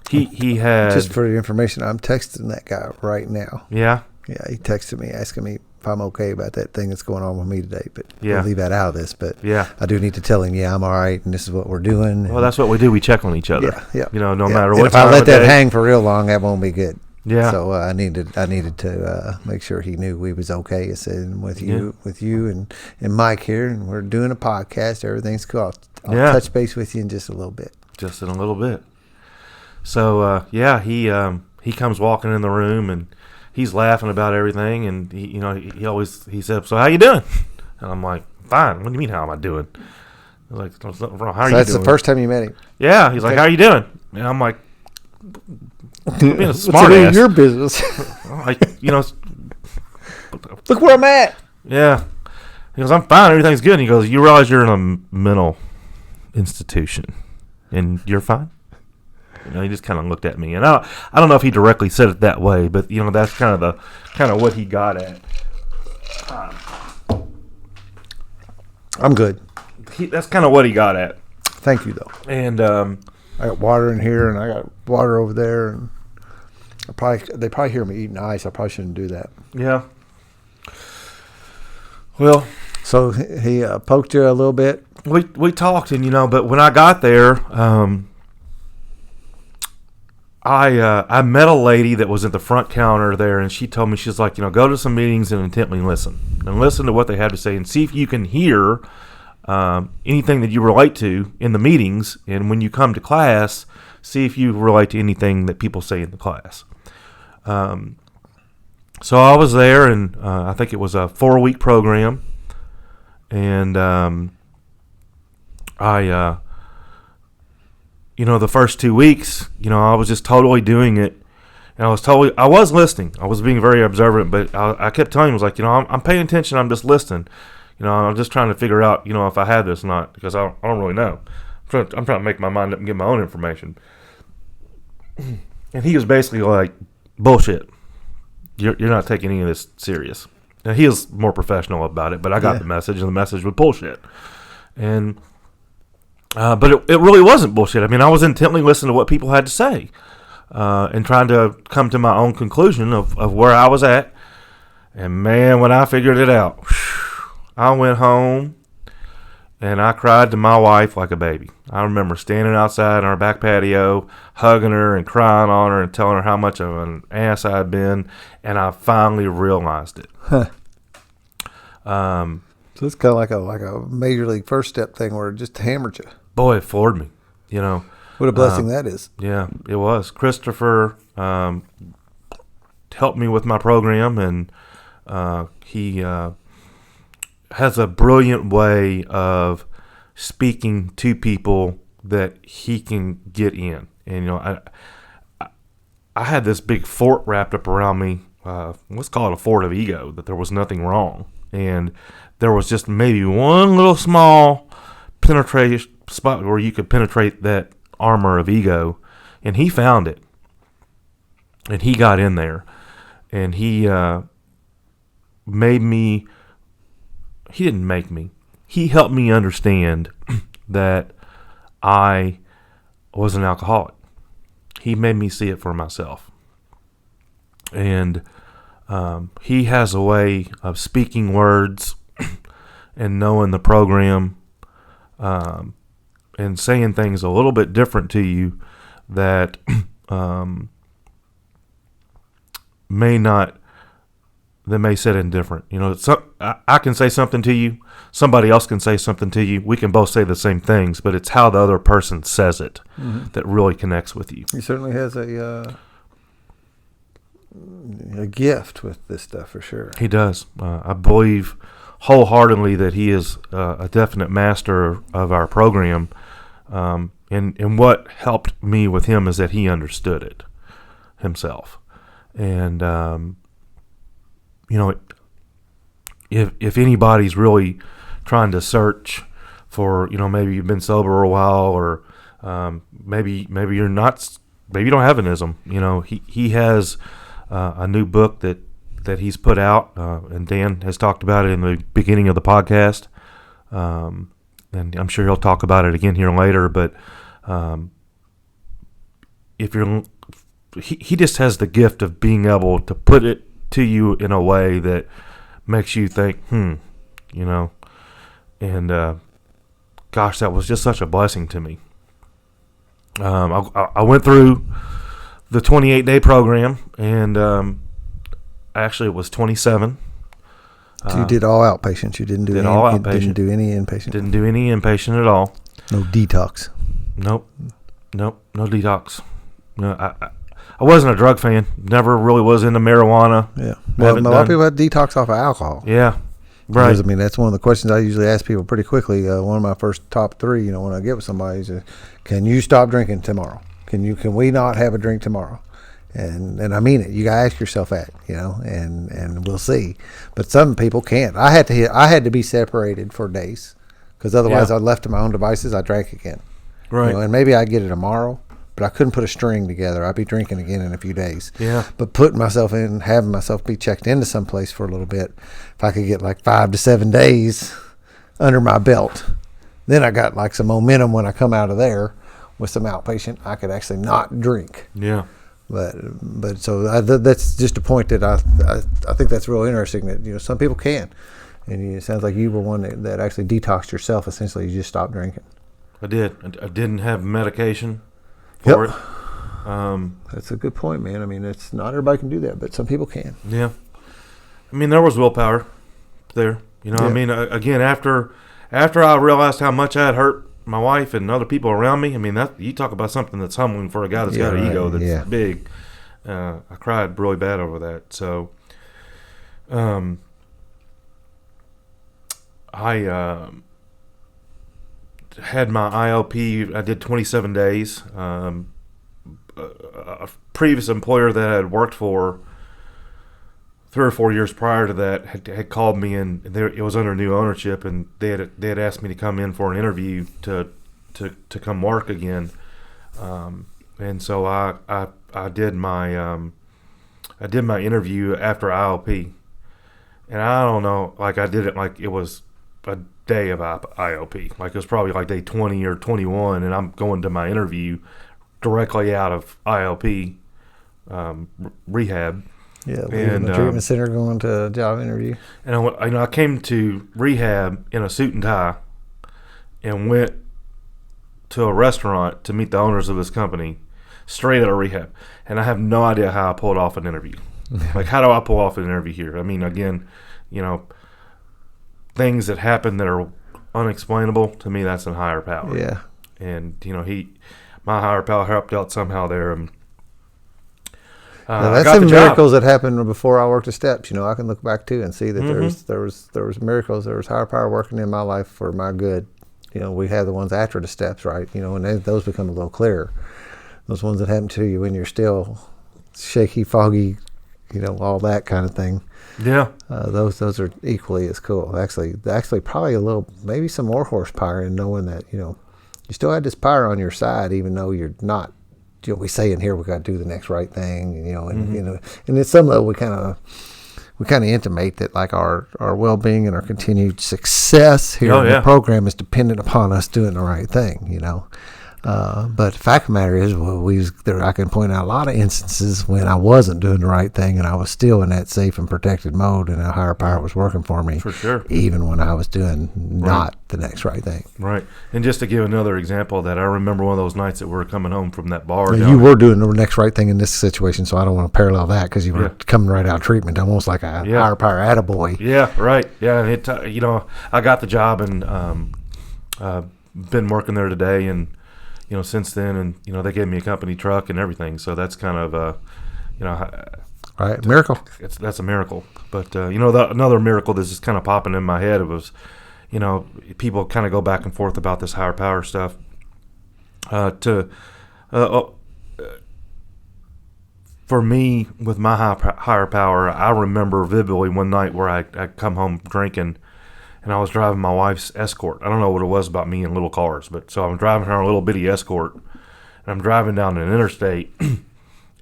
he had. Just for your information, I'm texting that guy right now. Yeah. Yeah, he texted me asking me if I'm okay about that thing that's going on with me today. But Yeah. we'll leave that out of this. But Yeah. I do need to tell him, yeah, I'm all right, and this is what we're doing. Well, that's what we do. We check on each other. Yeah. You know, no Yeah. matter And what if time I let of that day. hang for real long, that won't be good. Yeah. So I needed to make sure he knew we was okay. I said, with you and Mike here, and we're doing a podcast. Everything's cool. I'll touch base with you in just a little bit. Just in a little bit. So he comes walking in the room and he's laughing about everything, and he said, "So how you doing?" And I'm like, "Fine." What do you mean, how am I doing? I was like, "There's nothing wrong. How are you doing?" That's the first time you met him. Yeah. He's like, "How are you doing?" And I'm like, being a What's smart it in ass. your business? Like, Look where I'm at. Yeah. He goes, "I'm fine. Everything's good." And he goes, "You realize you're in a mental institution and you're fine?" He just kind of looked at me, and I don't know if he directly said it that way, but that's kind of what he got at. I'm good. That's kind of what he got at. Thank you, though. And I got water in here, and I got water over there, and they probably hear me eating ice. I probably shouldn't do that. yeah. Well, So he poked you a little bit. we talked, and but when I got there, I met a lady that was at the front counter there, and she told me, she's like, go to some meetings and intently listen to what they have to say, and see if you can hear anything that you relate to in the meetings, and when you come to class, see if you relate to anything that people say in the class. So I was there, and I think it was a 4-week program, and the first 2 weeks, I was just totally doing it, and I was listening. I was being very observant, but I kept telling him, I was like, I'm paying attention. I'm just listening. I'm just trying to figure out, if I had this or not, because I don't really know. I'm trying to make my mind up and get my own information. And he was basically like, bullshit. You're not taking any of this serious. Now, he is more professional about it, but I got the message, and the message was bullshit. And but it really wasn't bullshit. I mean, I was intently listening to what people had to say, and trying to come to my own conclusion of where I was at. And man, when I figured it out, I went home and I cried to my wife like a baby. I remember standing outside on our back patio, hugging her and crying on her and telling her how much of an ass I had been, and I finally realized it. Huh. So it's kind of like a major league first step thing where it just hammered you. Boy, it floored me. What a blessing that is. Yeah, it was. Christopher helped me with my program, and he has a brilliant way of speaking to people that he can get in. And I had this big fort wrapped up around me. Let's call it a fort of ego, that there was nothing wrong, and there was just maybe one little small penetration spot where you could penetrate that armor of ego, and he found it, and he got in there, and he made me. He didn't make me. He helped me understand that I was an alcoholic. He made me see it for myself. And he has a way of speaking words and knowing the program, and saying things a little bit different to you that may set in different. I can say something to you, somebody else can say something to you. We can both say the same things, but it's how the other person says it that really connects with you. He certainly has a gift with this stuff for sure. He does. I believe wholeheartedly that he is a definite master of our program. And what helped me with him is that he understood it himself. And if anybody's really trying to search for, maybe you've been sober a while, or maybe you're not, maybe you don't have an ism. He has a new book that he's put out, and Dan has talked about it in the beginning of the podcast, and I'm sure he'll talk about it again here later. But he just has the gift of being able to put it to you in a way that makes you think, you know, and gosh, that was just such a blessing to me. I went through the 28-day program, and actually it was 27. So you did all outpatients. You didn't do any, all outpatient. Didn't do any inpatient. Didn't do any inpatient at all. No detox. Nope, no detox. No, I wasn't a drug fan. Never really was into marijuana. Yeah, well, a lot of people have detox off of alcohol. Yeah, right. Because, I mean, that's one of the questions I usually ask people pretty quickly. One of my first top three, you know, when I get with somebody is, can you stop drinking tomorrow? Can we not have a drink tomorrow? And I mean it. You gotta ask yourself that, you know, and we'll see. But some people can't. I had to be separated for days, because otherwise I left to my own devices. I drank again, right? You know, and maybe I'd get it tomorrow, but I couldn't put a string together. I'd be drinking again in a few days. Yeah. But putting myself in, having myself be checked into some place for a little bit, if I could get like 5 to 7 days under my belt, then I got like some momentum when I come out of there with some outpatient. I could actually not drink. Yeah. But so that's just a point that I think that's real interesting, that, you know, some people can, and it sounds like you were one that actually detoxed yourself. Essentially, you just stopped drinking. I did. I didn't have medication for it. That's a good point, man. I mean, it's not everybody can do that, but some people can. Yeah. I mean, there was willpower there. You know, I mean, again, after I realized how much I had hurt my wife and other people around me, I mean, that you talk about something that's humbling for a guy that's got an ego that's big. I cried really bad over that. So, I had my ILP. I did 27 days. A previous employer that I had worked for 3 or 4 years prior to that had called me, and it was under new ownership, and they had asked me to come in for an interview to come work again, and so I did my interview after ILP, and I don't know, like I did it like it was a day of ILP, like it was probably like day 20 or 21, and I'm going to my interview directly out of ILP rehab. Yeah, leaving the treatment center, going to a job interview. And I came to rehab in a suit and tie, and went to a restaurant to meet the owners of this company, straight out of rehab. And I have no idea how I pulled off an interview. Like, how do I pull off an interview here? I mean, again, you know, things that happen that are unexplainable to me, that's a higher power. Yeah. And you know, my higher power helped out somehow there. And that's some miracles that happened before I worked the steps. You know, I can look back too and see that there was miracles. There was higher power working in my life for my good. You know, we have the ones after the steps, right? You know, and those become a little clearer. Those ones that happen to you when you're still shaky, foggy, you know, all that kind of thing. Yeah. Those are equally as cool. Actually, probably a little, maybe some more horsepower in knowing that, you know, you still had this power on your side, even though you're not. You know, we say in here we got to do the next right thing, you know, and you know, and at some level we kind of intimate that, like, our well-being and our continued success here in the program is dependent upon us doing the right thing, you know. But the fact of the matter is, I can point out a lot of instances when I wasn't doing the right thing and I was still in that safe and protected mode, and a higher power was working for me. For sure. Even when I was doing not the next right thing. Right. And just to give another example of that, I remember one of those nights that we were coming home from that bar. You were doing the next right thing in this situation, so I don't want to parallel that, because you were coming right out of treatment, almost like a higher power attaboy. Yeah, right. Yeah, and you know, I got the job, and been working there today, and you know, since then, and you know, they gave me a company truck and everything, so that's kind of you know, right, miracle. That's a miracle. But you know, another miracle that's just kind of popping in my head was, you know, people kind of go back and forth about this higher power stuff. For me, with my higher power, I remember vividly one night where I come home drinking, and I was driving my wife's Escort. I don't know what it was about me and little cars, but so I'm driving her a little bitty Escort, and I'm driving down an interstate,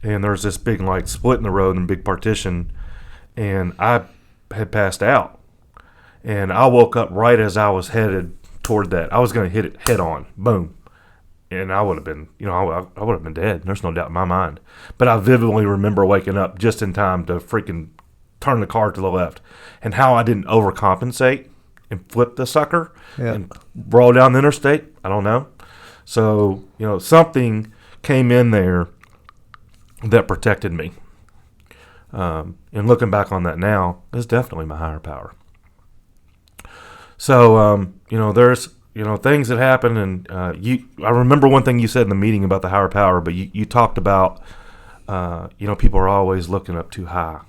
and there's this big, like, split in the road and big partition, and I had passed out, and I woke up right as I was headed toward that. I was going to hit it head on, boom, and I would have been, you know, I would have been dead. There's no doubt in my mind. But I vividly remember waking up just in time to freaking turn the car to the left, and how I didn't overcompensate and flip the sucker and roll down the interstate, I don't know. So, something came in there that protected me. And looking back on that now, it's definitely my higher power. So, there's, things that happen, and I remember one thing you said in the meeting about the higher power, but you talked about, people are always looking up too high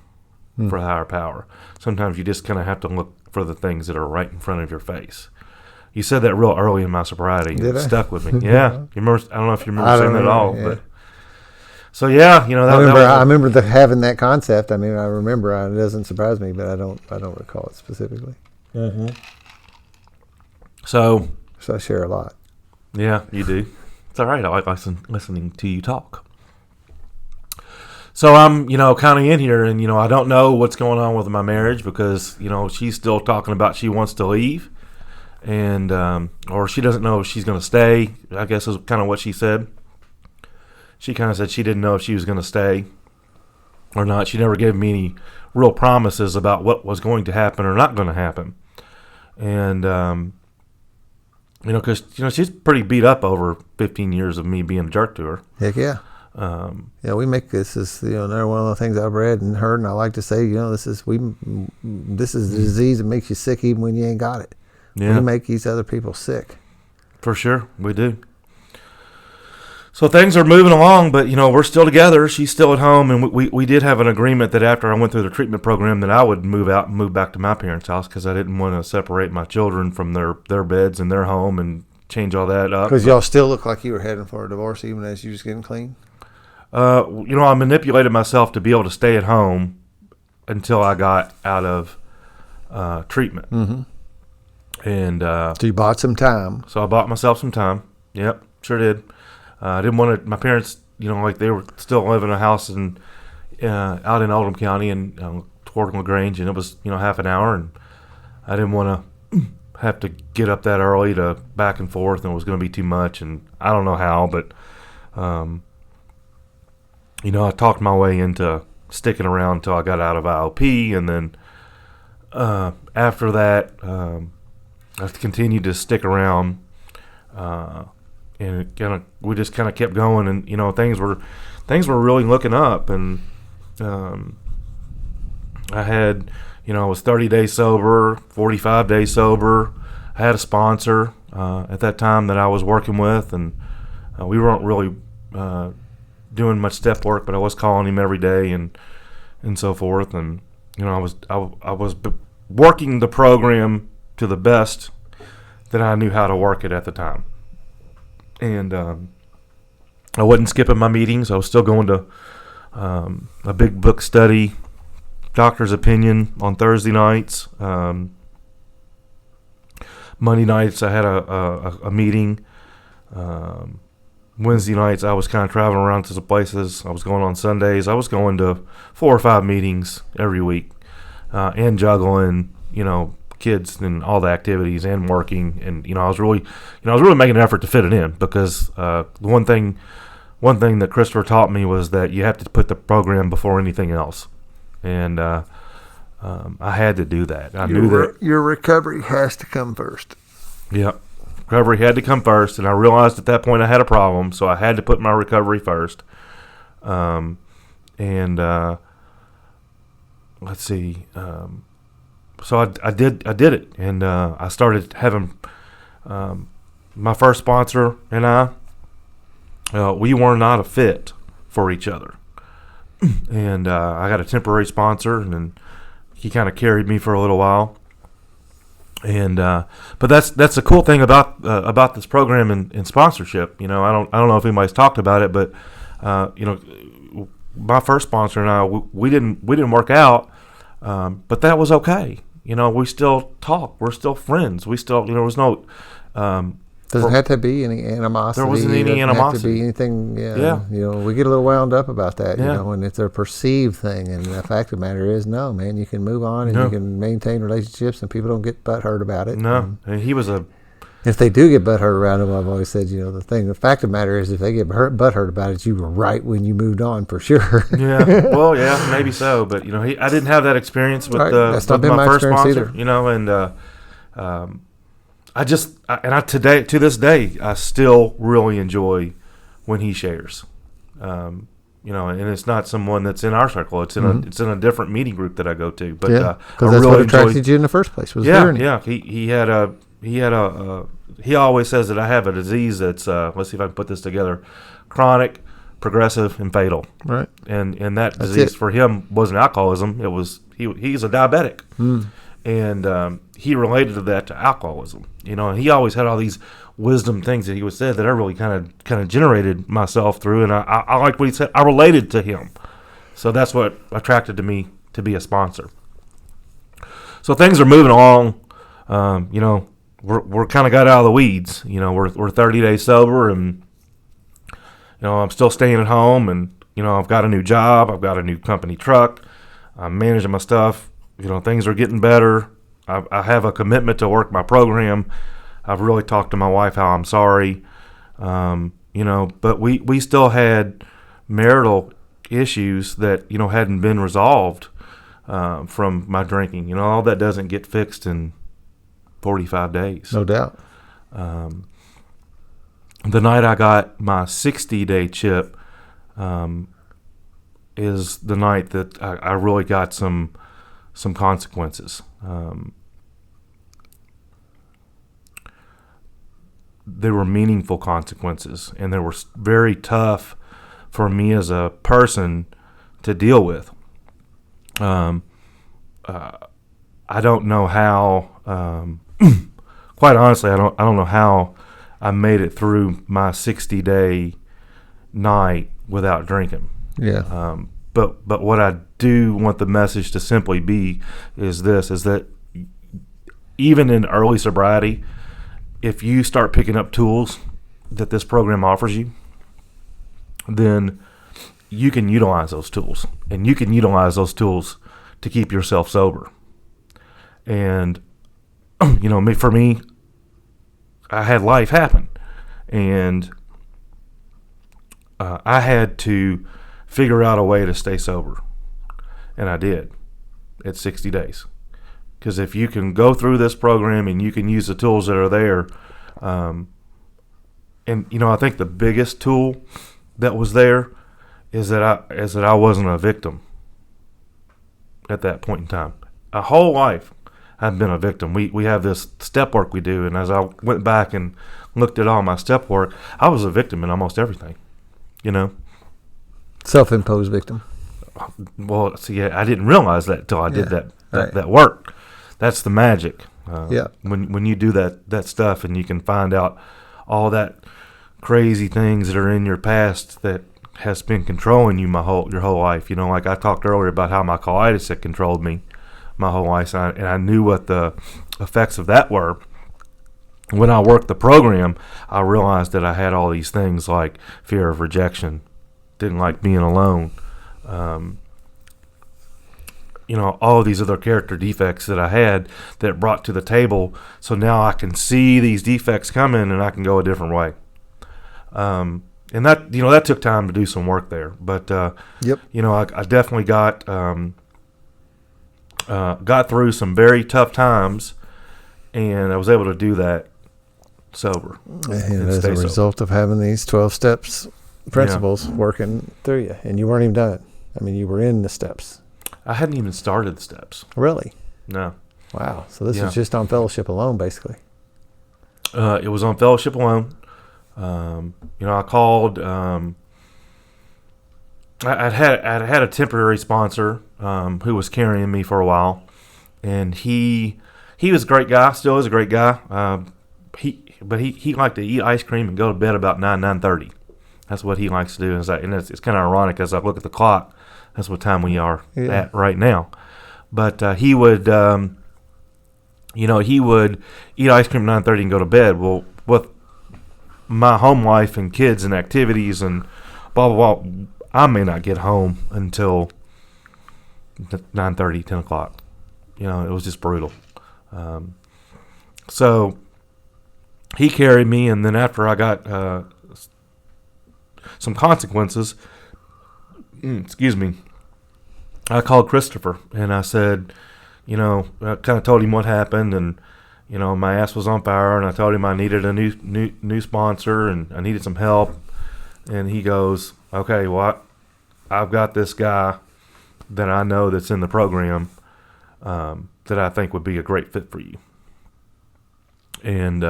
for higher power. Sometimes you just kind of have to look for the things that are right in front of your face. You said that real early in my sobriety. Did It I? stuck with me. Yeah. You remember? I don't know if you remember saying that at all, yeah. but so yeah, I remember having that concept. I mean, I remember. It doesn't surprise me, but I don't recall it specifically. Mm-hmm. So I share a lot. Yeah, you do. It's all right. I like listening to you talk. So I'm, kind of in here, and, I don't know what's going on with my marriage because, she's still talking about she wants to leave, and or she doesn't know if she's going to stay, I guess is kind of what she said. She kind of said she didn't know if she was going to stay or not. She never gave me any real promises about what was going to happen or not going to happen. And, because, she's pretty beat up over 15 years of me being a jerk to her. Heck yeah. We make this is another one of the things I've read and heard, and I like to say, this is the disease that makes you sick even when you ain't got it. Yeah. We make these other people sick. For sure, we do. So things are moving along, but we're still together. She's still at home, and we did have an agreement that after I went through the treatment program, that I would move out and move back to my parents' house because I didn't want to separate my children from their beds and their home and change all that up. Because y'all still look like you were heading for a divorce even as you was getting clean. I manipulated myself to be able to stay at home until I got out of treatment. Mm-hmm. And so you bought some time. So I bought myself some time. Yep, sure did. I didn't want to. My parents, like they were still living in a house out in Oldham County and toward LaGrange, and it was half an hour, and I didn't want to have to get up that early to back and forth, and it was going to be too much, and I don't know how, but I talked my way into sticking around until I got out of IOP, and then after that, I continued to stick around. And we just kind of kept going, and things were really looking up, and I had I was 30 days sober, 45 days sober. I had a sponsor at that time that I was working with, and we weren't really doing much step work, but I was calling him every day and so forth, and I was working the program to the best that I knew how to work it at the time. And I wasn't skipping my meetings. I was still going to a big book study, doctor's opinion on Thursday nights. Monday nights I had a meeting. Wednesday nights I was kind of traveling around to some places. I was going on Sundays. I was going to 4 or 5 meetings every week and juggling, kids and all the activities and working, and I was really making an effort to fit it in because one thing that Christopher taught me was that you have to put the program before anything else, and I had to do that. I knew that your recovery has to come first. Yeah, recovery had to come first, and I realized at that point I had a problem, so I had to put my recovery first. Let's see. So I did it, and I started having my first sponsor and I. We were not a fit for each other, and I got a temporary sponsor, and then he kind of carried me for a little while. And but that's the cool thing about this program and sponsorship. I don't know if anybody's talked about it, but my first sponsor and I we didn't work out, but that was okay. We still talk. We're still friends. We still, there was no. Doesn't have to be any animosity. There wasn't any animosity. Have to be anything. Yeah. We get a little wound up about that. And it's a perceived thing. And the fact of the matter is, no, man, you can move on and you can maintain relationships, and people don't get butthurt about it. No, and he was a If they do get butthurt around them, I've always said, the fact of the matter is, if they get butthurt about it, you were right when you moved on for sure. Yeah, well, yeah, maybe so, but I didn't have that experience with That's not with been my first experience sponsor, and to this day, I still really enjoy when he shares. And it's not someone that's in our circle. It's in a different meeting group that I go to. But because that's really what attracted you in the first place. Was hearing it. Yeah. He always says that I have a disease that's let's see if I can put this together: chronic, progressive, and fatal. Right. And that disease for him wasn't alcoholism. It was he's a diabetic, and he related to that to alcoholism. And he always had all these wisdom things that he would say that I really kind of generated myself through, and I liked what he said. I related to him, so that's what attracted to me to be a sponsor. So things are moving along. We're kind of got out of the weeds. We're 30 days sober, and I'm still staying at home, and I've got a new job. I've got a new company truck. I'm managing my stuff. Things are getting better. I have a commitment to work my program. I've really talked to my wife how I'm sorry. But we still had marital issues that hadn't been resolved from my drinking. All that doesn't get fixed in 45 days. No doubt. The night I got my 60-day chip is the night that I really got some consequences. They were meaningful consequences, and they were very tough for me as a person to deal with. I don't know how. Quite honestly, I don't know how I made it through my 60-day night without drinking. Yeah. But what I do want the message to simply be is that even in early sobriety, if you start picking up tools that this program offers you, then you can utilize those tools, and you can utilize those tools to keep yourself sober. And for me, I had life happen, and I had to figure out a way to stay sober, and I did at 60 days. Because if you can go through this program and you can use the tools that are there, and I think the biggest tool that was there is that I wasn't a victim at that point in time. A whole life I've been a victim. We have this step work we do, and as I went back and looked at all my step work, I was a victim in almost everything. Self-imposed victim. Well, see, I didn't realize that until I did Right. that work. That's the magic. Yeah. When you do that stuff, and you can find out all that crazy things that are in your past that has been controlling you your whole life. Like I talked earlier about how my colitis had controlled me my whole life, and I knew what the effects of that were. When I worked the program, I realized that I had all these things like fear of rejection, didn't like being alone, all of these other character defects that I had that brought to the table. So now I can see these defects coming, and I can go a different way. And that took time to do some work there. But Yep. I definitely got through some very tough times, and I was able to do that sober. And as a result of having these 12 steps principles working through you, and you weren't even done. I mean, you were in the steps. I hadn't even started the steps. Really? No. Wow. So this was just on fellowship alone, basically. It was on fellowship alone. I called. I'd had a temporary sponsor who was carrying me for a while, and he was a great guy. Still is a great guy. He liked to eat ice cream and go to bed about 9:30. That's what he likes to do. And it's kind of ironic as I look at the clock. That's what time we are at right now. But he would, he would eat ice cream at 9:30 and go to bed. Well, with my home life and kids and activities and blah, blah, blah, I may not get home until 9:30, 10 o'clock. It was just brutal. So he carried me, and then after I got some consequences, excuse me, I called Christopher, and I said, I kind of told him what happened, and my ass was on fire, and I told him I needed a new sponsor, and I needed some help, and he goes, okay, well, I've got this guy that I know that's in the program that I think would be a great fit for you. And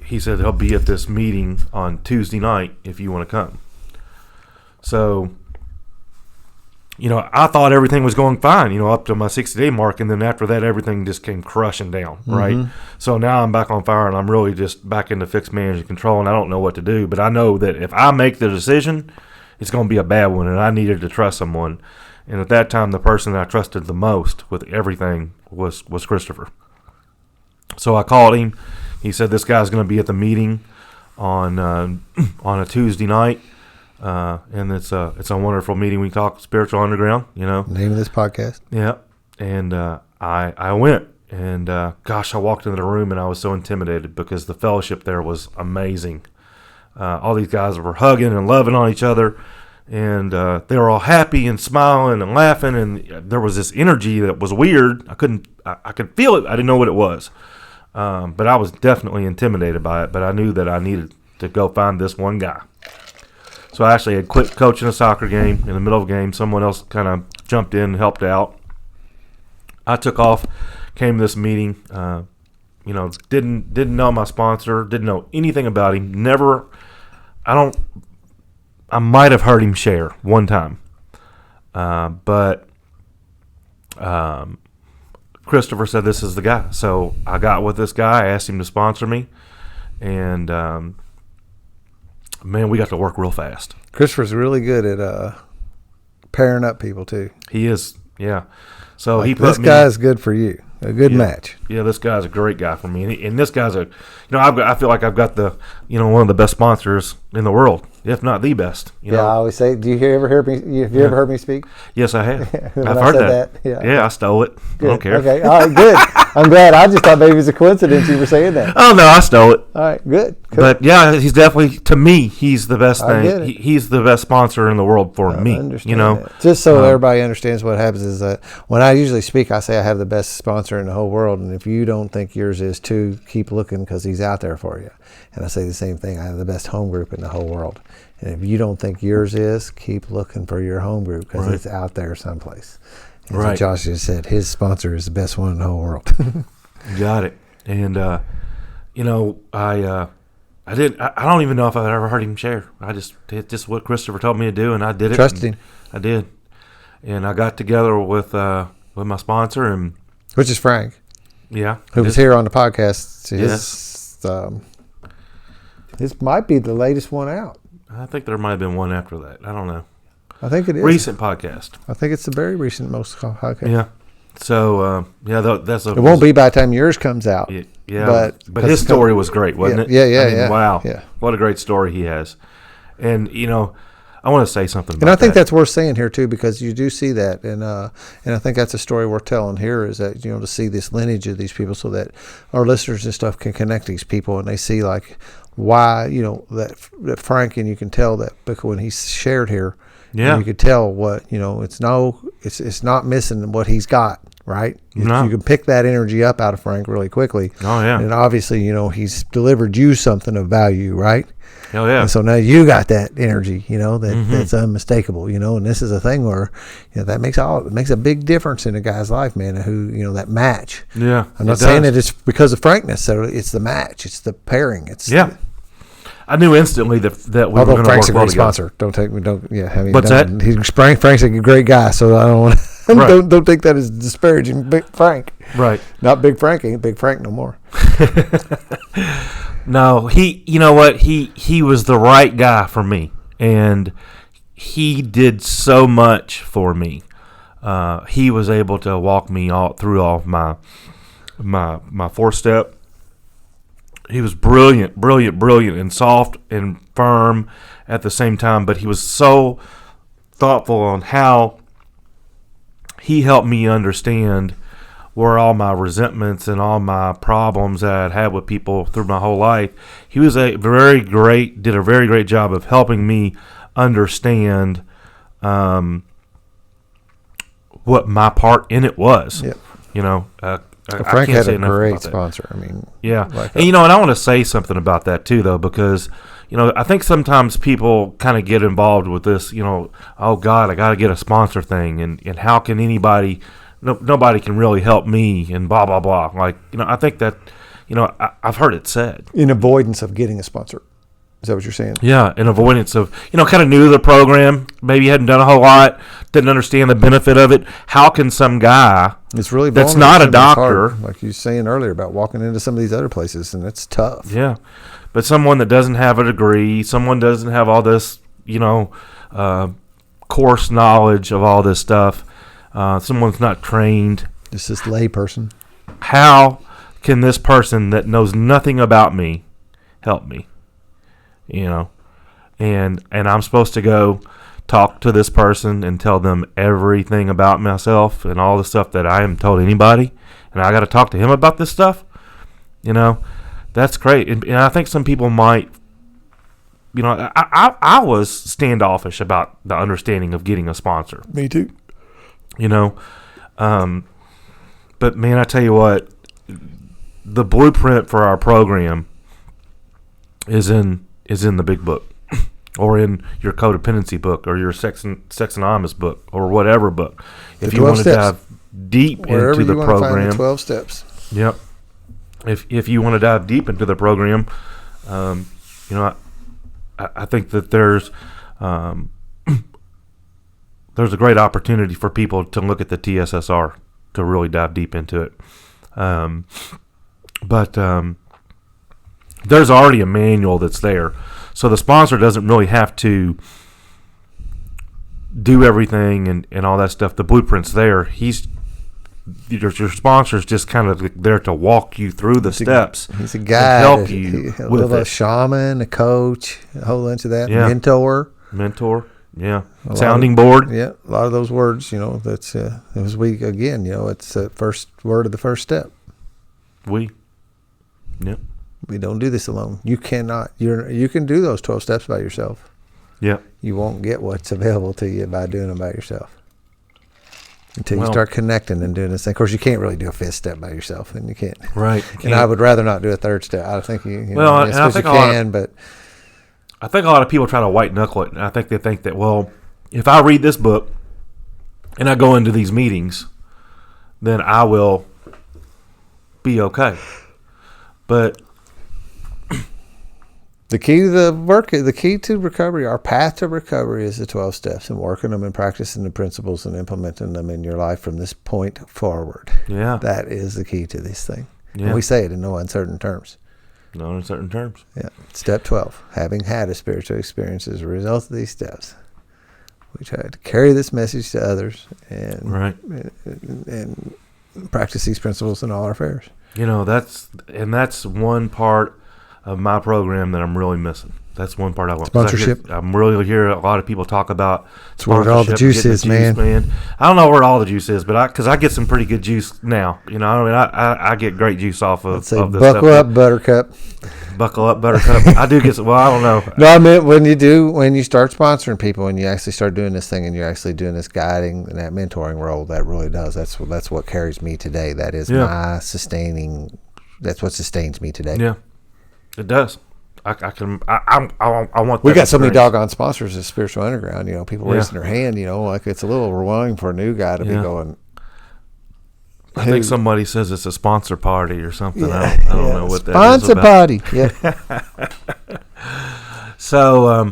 he said he'll be at this meeting on Tuesday night if you want to come. So, I thought everything was going fine, up to my 60-day mark, and then after that, everything just came crushing down, right? So now I'm back on fire, and I'm really just back into fixed management control, and I don't know what to do, but I know that if I make the decision, it's going to be a bad one, and I needed to trust someone. And at that time, the person that I trusted the most with everything was Christopher. So I called him. He said this guy's going to be at the meeting on a Tuesday night, and it's a wonderful meeting. We talk spiritual underground, Name of this podcast. Yeah, and I went, and gosh, I walked into the room and I was so intimidated because the fellowship there was amazing. All these guys were hugging and loving on each other, and they were all happy and smiling and laughing, and there was this energy that was weird. I could feel it. I didn't know what it was. But I was definitely intimidated by it, but I knew that I needed to go find this one guy. So I actually had quit coaching a soccer game. In the middle of a game, someone else kind of jumped in and helped out. I took off, came to this meeting, didn't know my sponsor, didn't know anything about him, I might have heard him share one time. But Christopher said this is the guy. So I got with this guy. I asked him to sponsor me. And, man, we got to work real fast. Christopher's really good at pairing up people, too. He is, yeah. So this guy's good for you. A good match. Yeah, this guy's a great guy for me. And this guy's I feel like I've got the, one of the best sponsors in the world, if not the best. I always say, have you ever heard me speak? Yes, I have. I've heard that. Yeah, I stole it. Good. I don't care. Okay, all right, good. I'm glad. I just thought maybe it was a coincidence you were saying that. Oh, no, I stole it. All right, good. Cool. But, yeah, he's definitely, to me, he's the best thing. He's the best sponsor in the world for me. That. Just so everybody understands what happens is that when I usually speak, I say I have the best sponsor in the whole world. And if you don't think yours is too, keep looking because he's out there for you. And I say the same thing. I have the best home group in the whole world. And if you don't think yours is, keep looking for your home group because it's out there someplace. And so Josh just said his sponsor is the best one in the whole world. You got it. And, I don't even know if I've ever heard him share. It's just what Christopher told me to do, and I did it. Trust him. I did. And I got together with my sponsor, and which is Frank. Yeah. Who was here on the podcast. This might be the latest one out. I think there might have been one after that. I don't know. I think it is. Recent podcast. I think it's the very recent most podcast. Yeah. So, that's it won't be by the time yours comes out. Yeah. But his story was great, wasn't it? Yeah. Wow. Yeah. What a great story he has. And, I want to say something about that. And I think that's worth saying here, too, because you do see that. And I think that's a story worth telling here is that, to see this lineage of these people so that our listeners and stuff can connect these people and they see, like, why, that Frank, and you can tell that because when he shared here, you could tell what, it's not missing what he's got, right? No. You can pick that energy up out of Frank really quickly. Oh, yeah. And obviously, he's delivered you something of value, right? Oh, yeah. And so now you got that energy, that's unmistakable, and this is a thing where, that makes a big difference in a guy's life, man, who, that match. Yeah. I'm not saying that it's because of frankness, so it's the match, it's the pairing. I knew instantly that we were going to work well together. Although Frank's a great sponsor. What's that? Frank's a great guy, so I don't want to, don't take that as disparaging Big Frank. Right. Not Big Frank, ain't Big Frank no more. No, you know what? He was the right guy for me, and he did so much for me. He was able to walk me through all of my 4-step. He was brilliant, and soft and firm at the same time, but he was so thoughtful on how he helped me understand where all my resentments and all my problems that I'd had with people through my whole life. He was did a very great job of helping me understand what my part in it was. Yep. You know, Frank had a great sponsor. I mean, yeah. And you know, and I want to say something about that too, though, because you know, I think sometimes people kind of get involved with this. You know, oh God, I got to get a sponsor thing, and how can anybody? Nobody can really help me, and blah blah blah. Like, you know, I think that, you know, I've heard it said in avoidance of getting a sponsor. Is that what you're saying? Yeah, in avoidance of, you know, kind of new to the program, maybe hadn't done a whole lot, didn't understand the benefit of it. How can some guy it's really that's not a doctor, like you were saying earlier about walking into some of these other places, and it's tough. Yeah, but someone that doesn't have a degree, someone doesn't have all this, you know, course knowledge of all this stuff, someone's not trained. This is lay person. How can this person that knows nothing about me help me? You know, and I'm supposed to go talk to this person and tell them everything about myself and all the stuff that I haven't told anybody, and I got to talk to him about this stuff. You know, that's great, and I think some people might. You know, I was standoffish about the understanding of getting a sponsor. Me too. You know, but man, I tell you what, the blueprint for our program is in the big book, or in your codependency book, or your sex anonymous book, or whatever book. If you want to dive deep into the program, find the 12 steps. Yep. If you want to dive deep into the program, you know, I think that there's a great opportunity for people to look at the TSSR to really dive deep into it. But there's already a manual that's there. So the sponsor doesn't really have to do everything and all that stuff. The blueprint's there. Your sponsor's just kind of there to walk you through the steps. He's a guide. Help you with a shaman, a coach, a whole bunch of that. Yeah. Mentor. Yeah. Sounding board. Yeah. A lot of those words, you know, that's, as we, again, you know, it's the first word of the first step. Yep. We don't do this alone. You cannot. You can do those 12 steps by yourself. Yeah. You won't get what's available to you by doing them by yourself. Until you start connecting and doing this thing. Of course, you can't really do a fifth step by yourself, and you can't. Right. And I would rather not do a third step. I think you know, and I think but I think a lot of people try to white knuckle it, and I think they think that, well, if I read this book and I go into these meetings, then I will be okay. But the key to recovery, our path to recovery, is the 12 steps, and working them and practicing the principles and implementing them in your life from this point forward. Yeah. That is the key to this thing. Yeah. And we say it in no uncertain terms. No uncertain terms. Yeah. Step 12, having had a spiritual experience as a result of these steps, we try to carry this message to others and practice these principles in all our affairs. You know, that's one part of my program that I'm really missing. That's one part I want. Sponsorship. I'm really hear a lot of people talk about it's where all the juice is, man. I don't know where all the juice is, but because I get some pretty good juice now. You know, I mean, I get great juice off of this buckle stuff. up, Buttercup. Buckle up, Buttercup. I do get some. Well, I don't know. No, I meant when you start sponsoring people and you actually start doing this thing and you're actually doing this guiding and that mentoring role, that really does. That's what carries me today. That is my sustaining. That's what sustains me today. Yeah, it does. I want. We got so many doggone sponsors at Spiritual Underground. You know, people raising their hand. You know, like it's a little overwhelming for a new guy to be going. I think somebody says it's a sponsor party or something. I don't know what that is about. Sponsor party. Yeah. So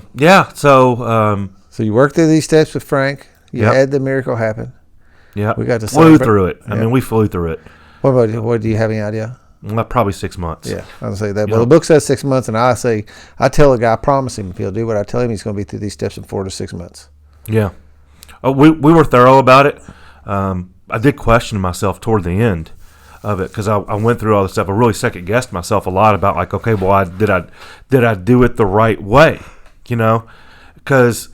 so you worked through these steps with Frank. You had the miracle happen. Yeah. We got to flew through it. I mean, we flew through it. What about you? What do you have any idea? Probably 6 months. Yeah, I would say that. Well, the book says 6 months, and I tell a guy, I promise him if he'll do what I tell him, he's going to be through these steps in 4 to 6 months. Yeah. We were thorough about it. I did question myself toward the end of it because I went through all this stuff. I really second guessed myself a lot about like, okay, well, did I do it the right way? You know, because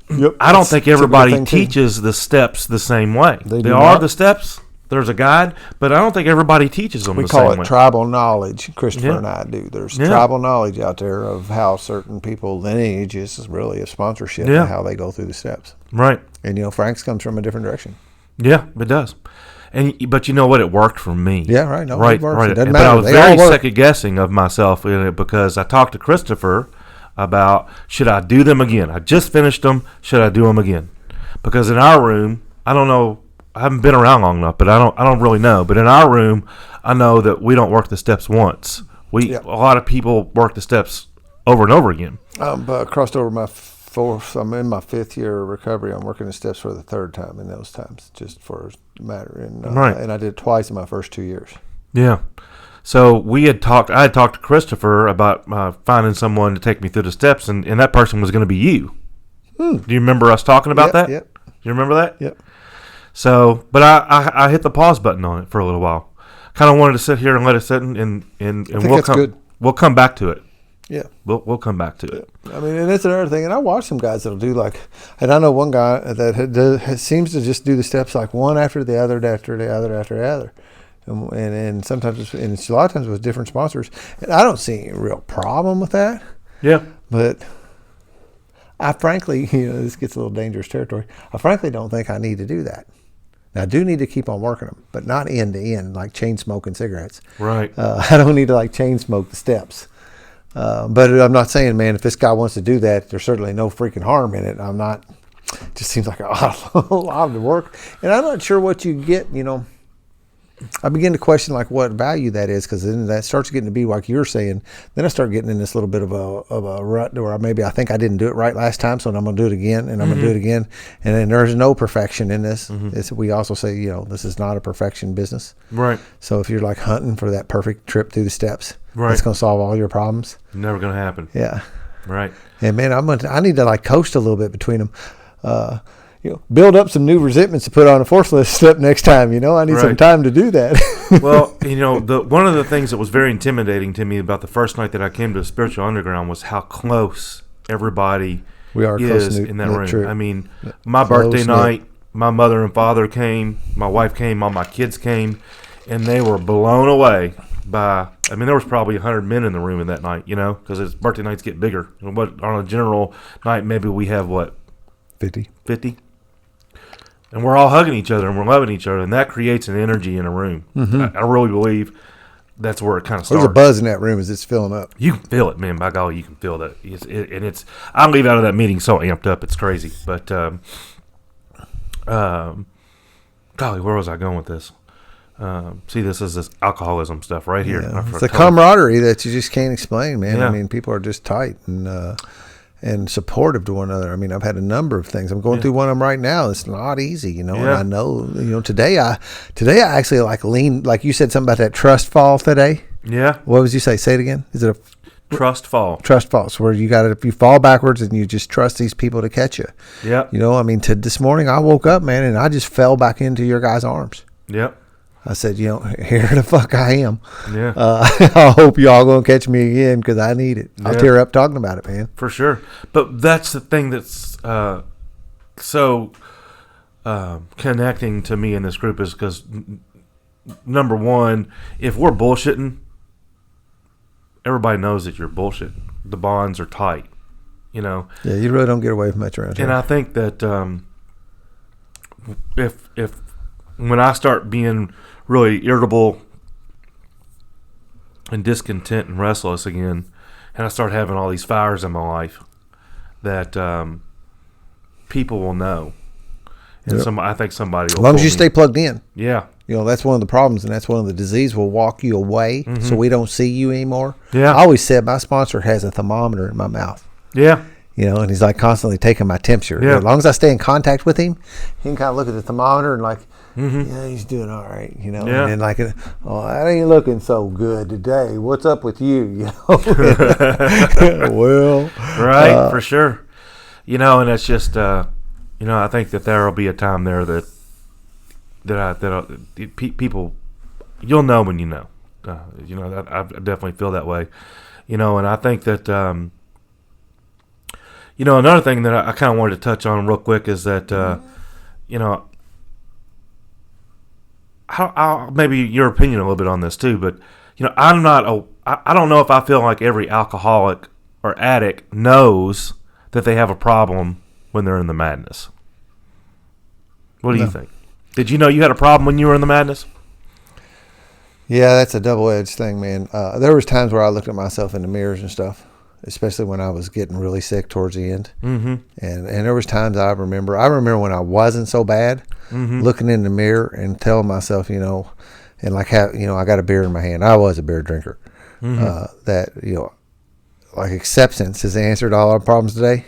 I don't think everybody teaches the steps the same way. They are the steps, there's a guide, but I don't think everybody teaches them We the call same it way. tribal knowledge. Christopher Yeah. and I do. There's Yeah. tribal knowledge out there of how certain people lineages is really a sponsorship Yeah. and how they go through the steps. Right. And Frank's comes from a different direction. Yeah, it does. But you know what? It worked for me. Yeah, right. No, right, it works. right. It doesn't But matter. I was They very all work. second guessing of myself in it because I talked to Christopher about should I do them again. I just finished them. Should I do them again? Because in our room, I don't know. I haven't been around long enough, but I don't really know. But in our room, I know that we don't work the steps once. A lot of people work the steps over and over again. Crossed over my fourth. I'm in my 5th year of recovery. I'm working the steps for the 3rd time in those times, just for a matter. And Right. And I did it twice in my first 2 years. Yeah. So I had talked to Christopher about finding someone to take me through the steps, and that person was going to be you. Do you remember us talking about that? Yep. Do you remember that? Yep. So, but I hit the pause button on it for a little while. Kind of wanted to sit here and let it sit, and we'll come back to it. Yeah. We'll come back to it. I mean, and that's another thing. And I watch some guys that'll do and I know one guy that seems to just do the steps like one after the other, after the other, after the other. And sometimes, it's a lot of times with different sponsors. And I don't see any real problem with that. Yeah. But I frankly, this gets a little dangerous territory. I frankly don't think I need to do that. Now, I do need to keep on working them, but not end to end, like chain smoking cigarettes. Right. I don't need to chain smoke the steps. But I'm not saying, man, if this guy wants to do that, there's certainly no freaking harm in it. It just seems like a lot of work. And I'm not sure what you get, I begin to question what value that is, because then that starts getting to be like you're saying. Then I start getting in this little bit of a rut where maybe I think I didn't do it right last time, so I'm going to do it again, and I'm going to do it again. And then there's no perfection in this. We also say, this is not a perfection business. Right. So if you're hunting for that perfect trip through the steps, right, that's going to solve all your problems. Never going to happen. Yeah. Right. And man, I need to coast a little bit between them. Build up some new resentments to put on a forklift step next time. I need some time to do that. Well, one of the things that was very intimidating to me about the first night that I came to Spiritual Underground was how close everybody is in that room. True. I mean, my birthday night, my mother and father came, my wife came, all my kids came, and they were blown away by. I mean, there was probably 100 men in the room in that night. Because as birthday nights get bigger, and on a general night, maybe we have 50. And we're all hugging each other and we're loving each other, and that creates an energy in a room. Mm-hmm. I really believe that's where it kind of starts. There's a buzz in that room as it's filling up. You can feel it, man. By golly, you can feel that. I leave out of that meeting so amped up, it's crazy. But, golly, where was I going with this? See, this is this alcoholism stuff right here. Yeah. It's the camaraderie that you just can't explain, man. Yeah. I mean, people are just tight and supportive to one another. I mean, I've had a number of things. I'm going through one of them right now. It's not easy, And I know, today I actually lean, like you said something about that trust fall today. Yeah. What was you say? Say it again. Is it a trust fall? Trust falls, where if you fall backwards and you just trust these people to catch you. Yeah. This morning I woke up, man, and I just fell back into your guys' arms. Yep. I said, here the fuck I am. Yeah. I hope y'all gonna catch me again, because I need it. I'll tear up talking about it, man. For sure. But that's the thing that's so connecting to me in this group is because, number one, if we're bullshitting, everybody knows that you're bullshitting. The bonds are tight, Yeah, you really don't get away from much around here. And I think that if when I start being really irritable and discontent and restless again, and I start having all these fires in my life, that people will know. And I think somebody will. As long as you stay plugged in. Yeah. That's one of the problems, and that's one of the disease will walk you away, so we don't see you anymore. Yeah. I always said my sponsor has a thermometer in my mouth. Yeah. And he's constantly taking my temperature. Yeah. As long as I stay in contact with him, he can kind of look at the thermometer and yeah, he's doing all right, Yeah. And then that ain't looking so good today. What's up with you? Well, right, for sure. And it's just, I think that there will be a time there that people, you'll know when you know. I definitely feel that way. And I think that, another thing that I kind of wanted to touch on real quick is that, maybe your opinion a little bit on this too, but I don't know if I feel like every alcoholic or addict knows that they have a problem when they're in the madness. What do you think? Did you know you had a problem when you were in the madness? Yeah, that's a double-edged thing, man. There was times where I looked at myself in the mirrors and stuff, especially when I was getting really sick towards the end. Mm-hmm. And there was times I remember when I wasn't so bad, looking in the mirror and telling myself, and like I got a beer in my hand. I was a beer drinker. That, like acceptance is the answer to all our problems today.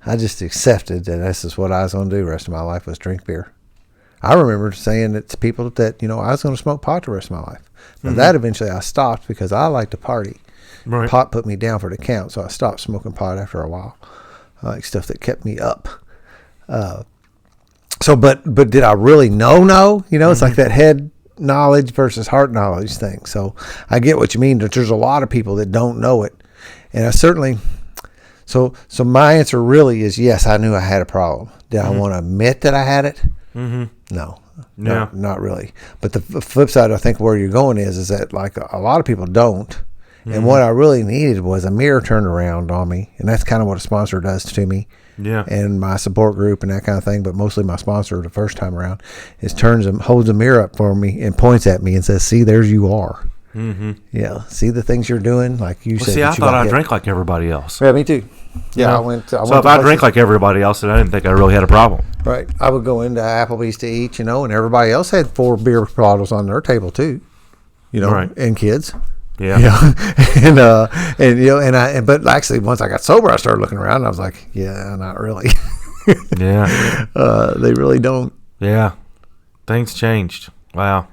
I just accepted that this is what I was going to do the rest of my life, was drink beer. I remember saying it to people that, I was going to smoke pot the rest of my life. Now that eventually I stopped because I like to party. Right. Pot put me down for the count, so I stopped smoking pot after a while. Like stuff that kept me up. But did I really know? No, it's like that head knowledge versus heart knowledge thing. So I get what you mean. That there's a lot of people that don't know it, and I certainly. So my answer really is yes. I knew I had a problem. Did I want to admit that I had it? No. Yeah. Not really. But the flip side, I think, where you're going is that like a lot of people don't. And what I really needed was a mirror turned around on me. And that's kind of what a sponsor does to me. Yeah. And my support group and that kind of thing. But mostly my sponsor the first time around holds a mirror up for me and points at me and says, see, there's you are. Yeah. See the things you're doing? Like you said. See, I thought I drank like everybody else. Yeah, me too. Yeah, I went so if I drank like everybody else, then I didn't think I really had a problem. Right. I would go into Applebee's to eat, and everybody else had 4 beer bottles on their table too. Right. And kids. Yeah. But actually once I got sober, I started looking around and I was like, yeah, not really. Yeah. They really don't. Yeah. Things changed. Wow.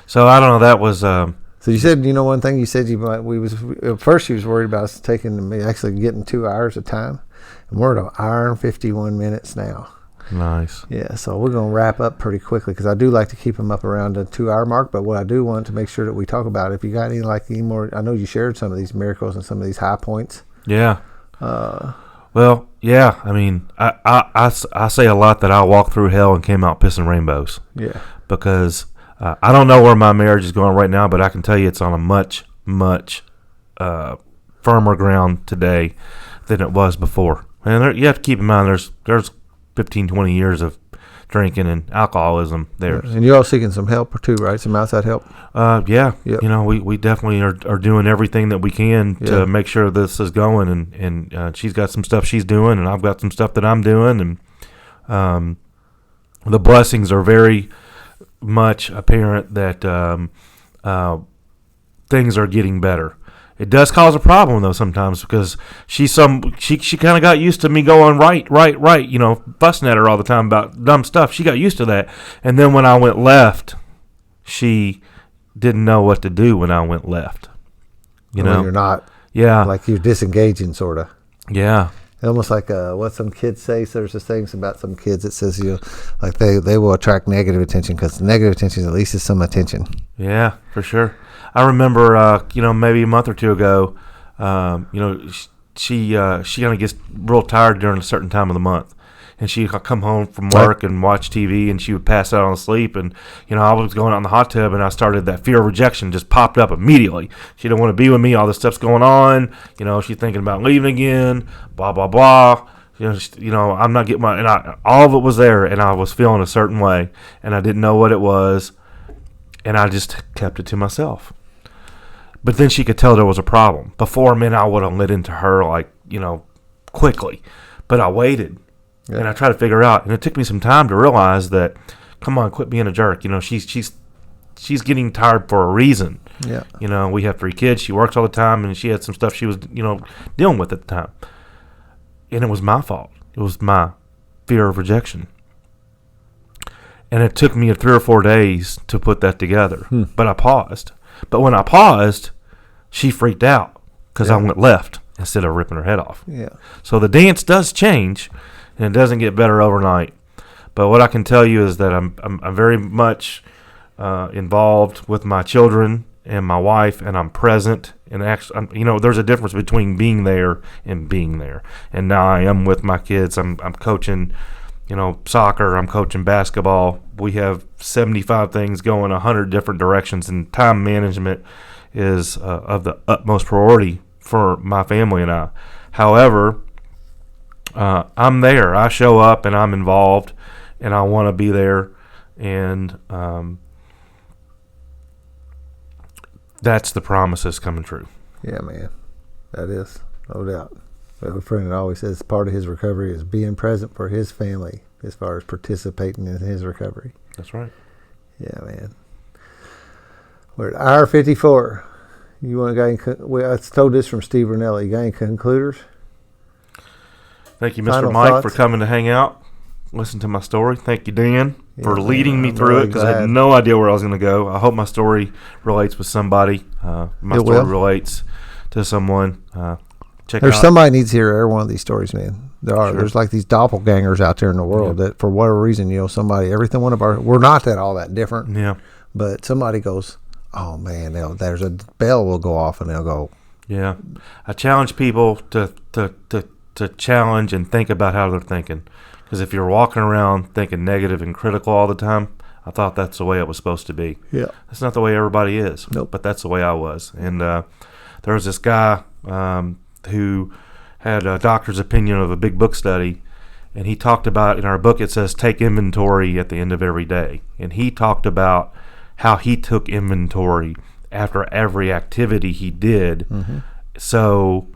So I don't know. That was, so you said, one thing you said at first you was worried about us actually getting 2 hours of time, and we're at 1 hour and 51 minutes now. Nice. Yeah, so we're going to wrap up pretty quickly because I do like to keep them up around the 2 hour mark. But what I do want to make sure that we talk about, if you got any more, I know you shared some of these miracles and some of these high points. Yeah. Well, yeah. I mean, I say a lot that I walked through hell and came out pissing rainbows. Yeah. Because I don't know where my marriage is going right now, but I can tell you it's on a much, much firmer ground today than it was before. And you have to keep in mind there's 15, 20 years of drinking and alcoholism there. And you're all seeking some help too, right? Some outside help? Yeah. Yep. We definitely are doing everything that we can to make sure this is going. And she's got some stuff she's doing, and I've got some stuff that I'm doing. And the blessings are very much apparent that things are getting better. It does cause a problem though sometimes because she kind of got used to me going right, fussing at her all the time about dumb stuff. She got used to that, and then when I went left, she didn't know what to do when I went left. You're not. Yeah, like you're disengaging, sort of. Yeah. Almost like what some kids say. So there's this things about some kids that says like they will attract negative attention because negative attention at least is some attention. Yeah, for sure. I remember, maybe a month or two ago, she kind of gets real tired during a certain time of the month, and she'd come home from work and watch TV, and she would pass out on sleep, and I was going out in the hot tub, and I started that fear of rejection just popped up immediately. She didn't want to be with me. All this stuff's going on. She's thinking about leaving again. Blah blah blah. I'm not getting all of it was there, and I was feeling a certain way, and I didn't know what it was, and I just kept it to myself. But then she could tell there was a problem. Before, I would have lit into her quickly. But I waited, and I tried to figure out. And it took me some time to realize that, come on, quit being a jerk. She's getting tired for a reason. Yeah. We have 3 kids. She works all the time, and she had some stuff she was, dealing with at the time. And it was my fault. It was my fear of rejection. And it took me 3 or 4 days to put that together. But I paused. But when I paused, she freaked out because I went left instead of ripping her head off. Yeah. So the dance does change, and it doesn't get better overnight. But what I can tell you is that I'm very much involved with my children and my wife, and I'm present. And actually, there's a difference between being there and being there. And now I am with my kids. I'm coaching soccer, I'm coaching basketball. We have 75 things going 100 different directions, and time management is of the utmost priority for my family and I. However, I'm there. I show up and I'm involved, and I want to be there, and that's the promise that's coming true. Yeah, man. That is, no doubt. We have a friend that always says part of his recovery is being present for his family as far as participating in his recovery. That's right. Yeah, man. We're at hour 54. You want to go? I told this from Steve Ranelli. You got any concluders? Thank you, Mr. Final Mike, thoughts? for coming to hang out, listen to my story. Thank you, Dan, for leading me I'm through really it, because I glad. had no idea where I was going to go. I hope my story relates with somebody. My It story will. relates to someone. Check There's out. somebody needs to hear every one of these stories, man. There are. Sure. There's like these doppelgangers out there in the world that, for whatever reason, we're not all that different. Yeah. But somebody goes, oh man, there's a bell will go off and they'll go, Yeah. I challenge people to challenge and think about how they're thinking. Because if you're walking around thinking negative and critical all the time, I thought that's the way it was supposed to be. yeah, That's not the way everybody is. Nope. But that's the way I was. And there was this guy who had a doctor's opinion of a big book study, and he talked about, in our book it says take inventory at the end of every day. And he talked about how he took inventory after every activity he did, so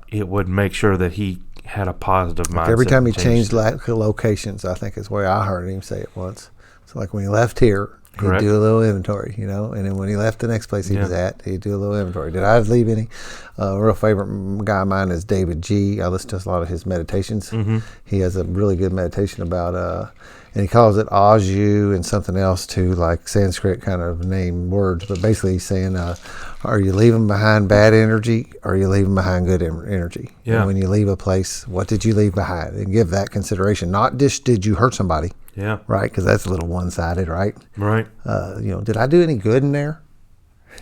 it would make sure that he had a positive mindset. every time he and changed locations, I think is the way I heard him say it once. So like when he left here, Correct. he'd do a little inventory, and then when he left the next place he was at, he'd do a little inventory. Did I leave any? A real favorite guy of mine is David G. I listen to a lot of his meditations. He has a really good meditation about, and he calls it Aju and something else too, like Sanskrit kind of name words. But basically he's saying, are you leaving behind bad energy, or are you leaving behind good energy? Yeah. And when you leave a place, what did you leave behind? And give that consideration. Not just did you hurt somebody, Yeah. right? Because that's a little one-sided, right? Right. Did I do any good in there?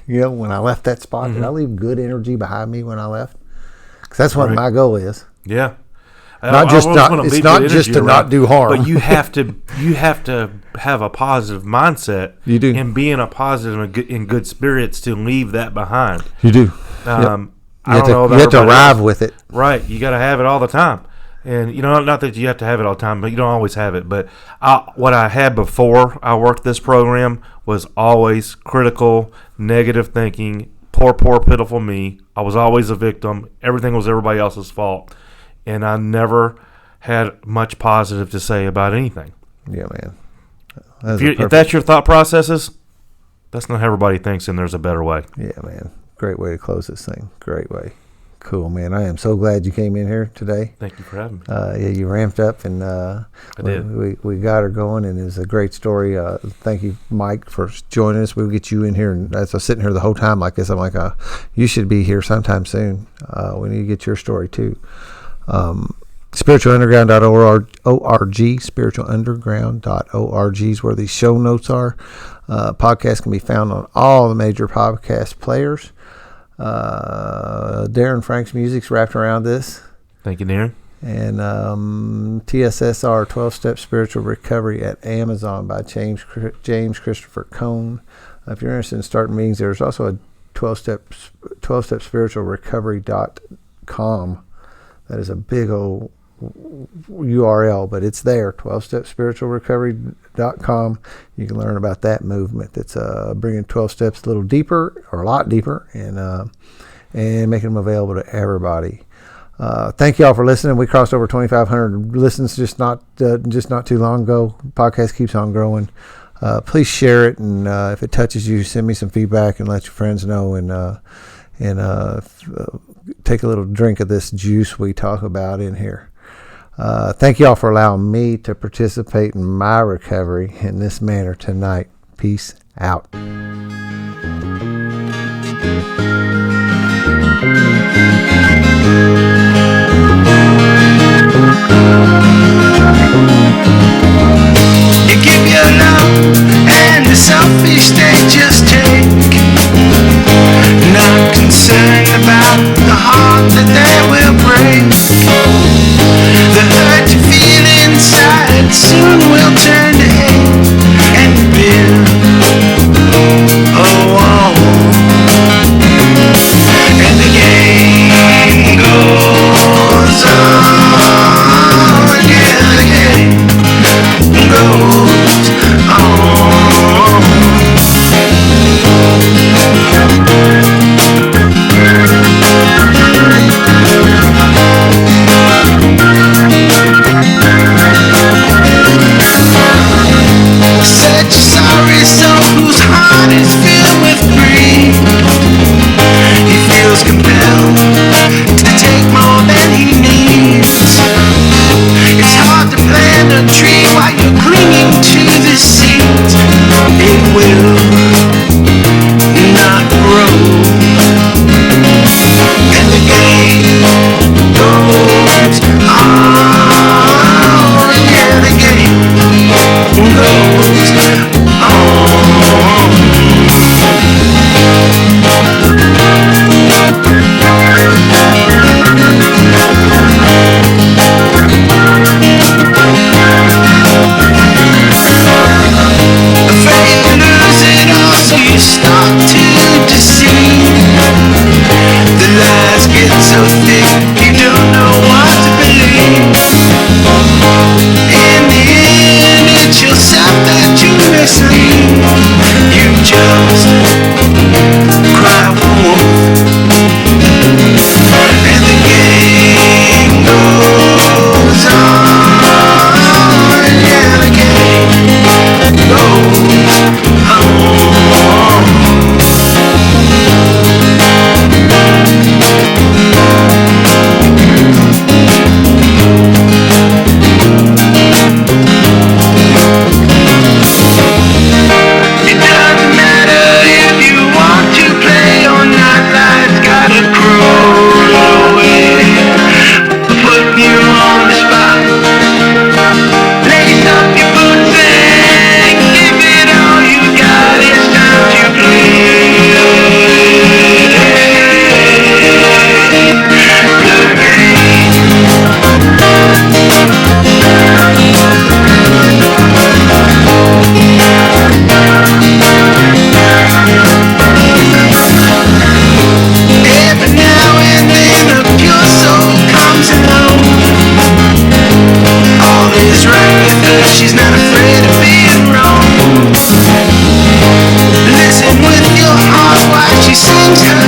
When I left that spot, did I leave good energy behind me when I left? Because that's what my goal is. Yeah. It's not just to not do harm. But you have to have a positive mindset. You do. And be in a positive and in good spirits to leave that behind. You do. I don't You know have about to everybody arrive else. with it. Right. You got to have it all the time. And, not that you have to have it all the time, but you don't always have it. But what I had before I worked this program was always critical, negative thinking, poor, pitiful me. I was always a victim. Everything was everybody else's fault. And I never had much positive to say about anything. Yeah, man. If that's your thought processes, that's not how everybody thinks, and there's a better way. Yeah, man. Great way to close this thing. Great way. Cool, man. I am so glad you came in here today. Thank you for having me. Yeah, you ramped up, and I did. we got her going, and it was a great story. Thank you, Mike, for joining us. We'll get you in here, and as I was sitting here the whole time like this, I'm like, you should be here sometime soon. We need to get your story too. Spiritualunderground.org, spiritualunderground.org is where these show notes are. Podcasts can be found on all the major podcast players. Darren Frank's music's wrapped around this. Thank you, Darren. And TSSR, 12-Step Spiritual Recovery at Amazon by James Christopher Cohn. If you're interested in starting meetings, there's also a 12-Step Spiritual Recovery.com. That is a big old URL, but it's there, 12stepspiritualrecovery.com. You can learn about that movement that's bringing 12 steps a little deeper, or a lot deeper, and making them available to everybody. Thank you all for listening. We crossed over 2,500 listens just not too long ago. Podcast keeps on growing. Please share it, and if it touches you, send me some feedback and let your friends know, and take a little drink of this juice we talk about in here. Thank you all for allowing me to participate in my recovery in this manner tonight. Peace out. You give your love and the selfish they just take, not concerned about the heart that they will break. The hurt you feel inside will not grow. And the game goes on. Yeah, the game goes on. Afraid to lose it all, so you start to deceive. The lies get so thick, you don't know what to believe. In the end, it's yourself that you mislead. You just cry wolf, and the game goes on. Yeah, the game goes on. It doesn't matter if you want to play or not. Life's gotta crawl away, putting you on the spot. Lace up your boots and give it all you got. It's time to play the game. Every now and then a pure soul comes along. All is right with her, she's not afraid of being wrong. Listen with your heart while she sings her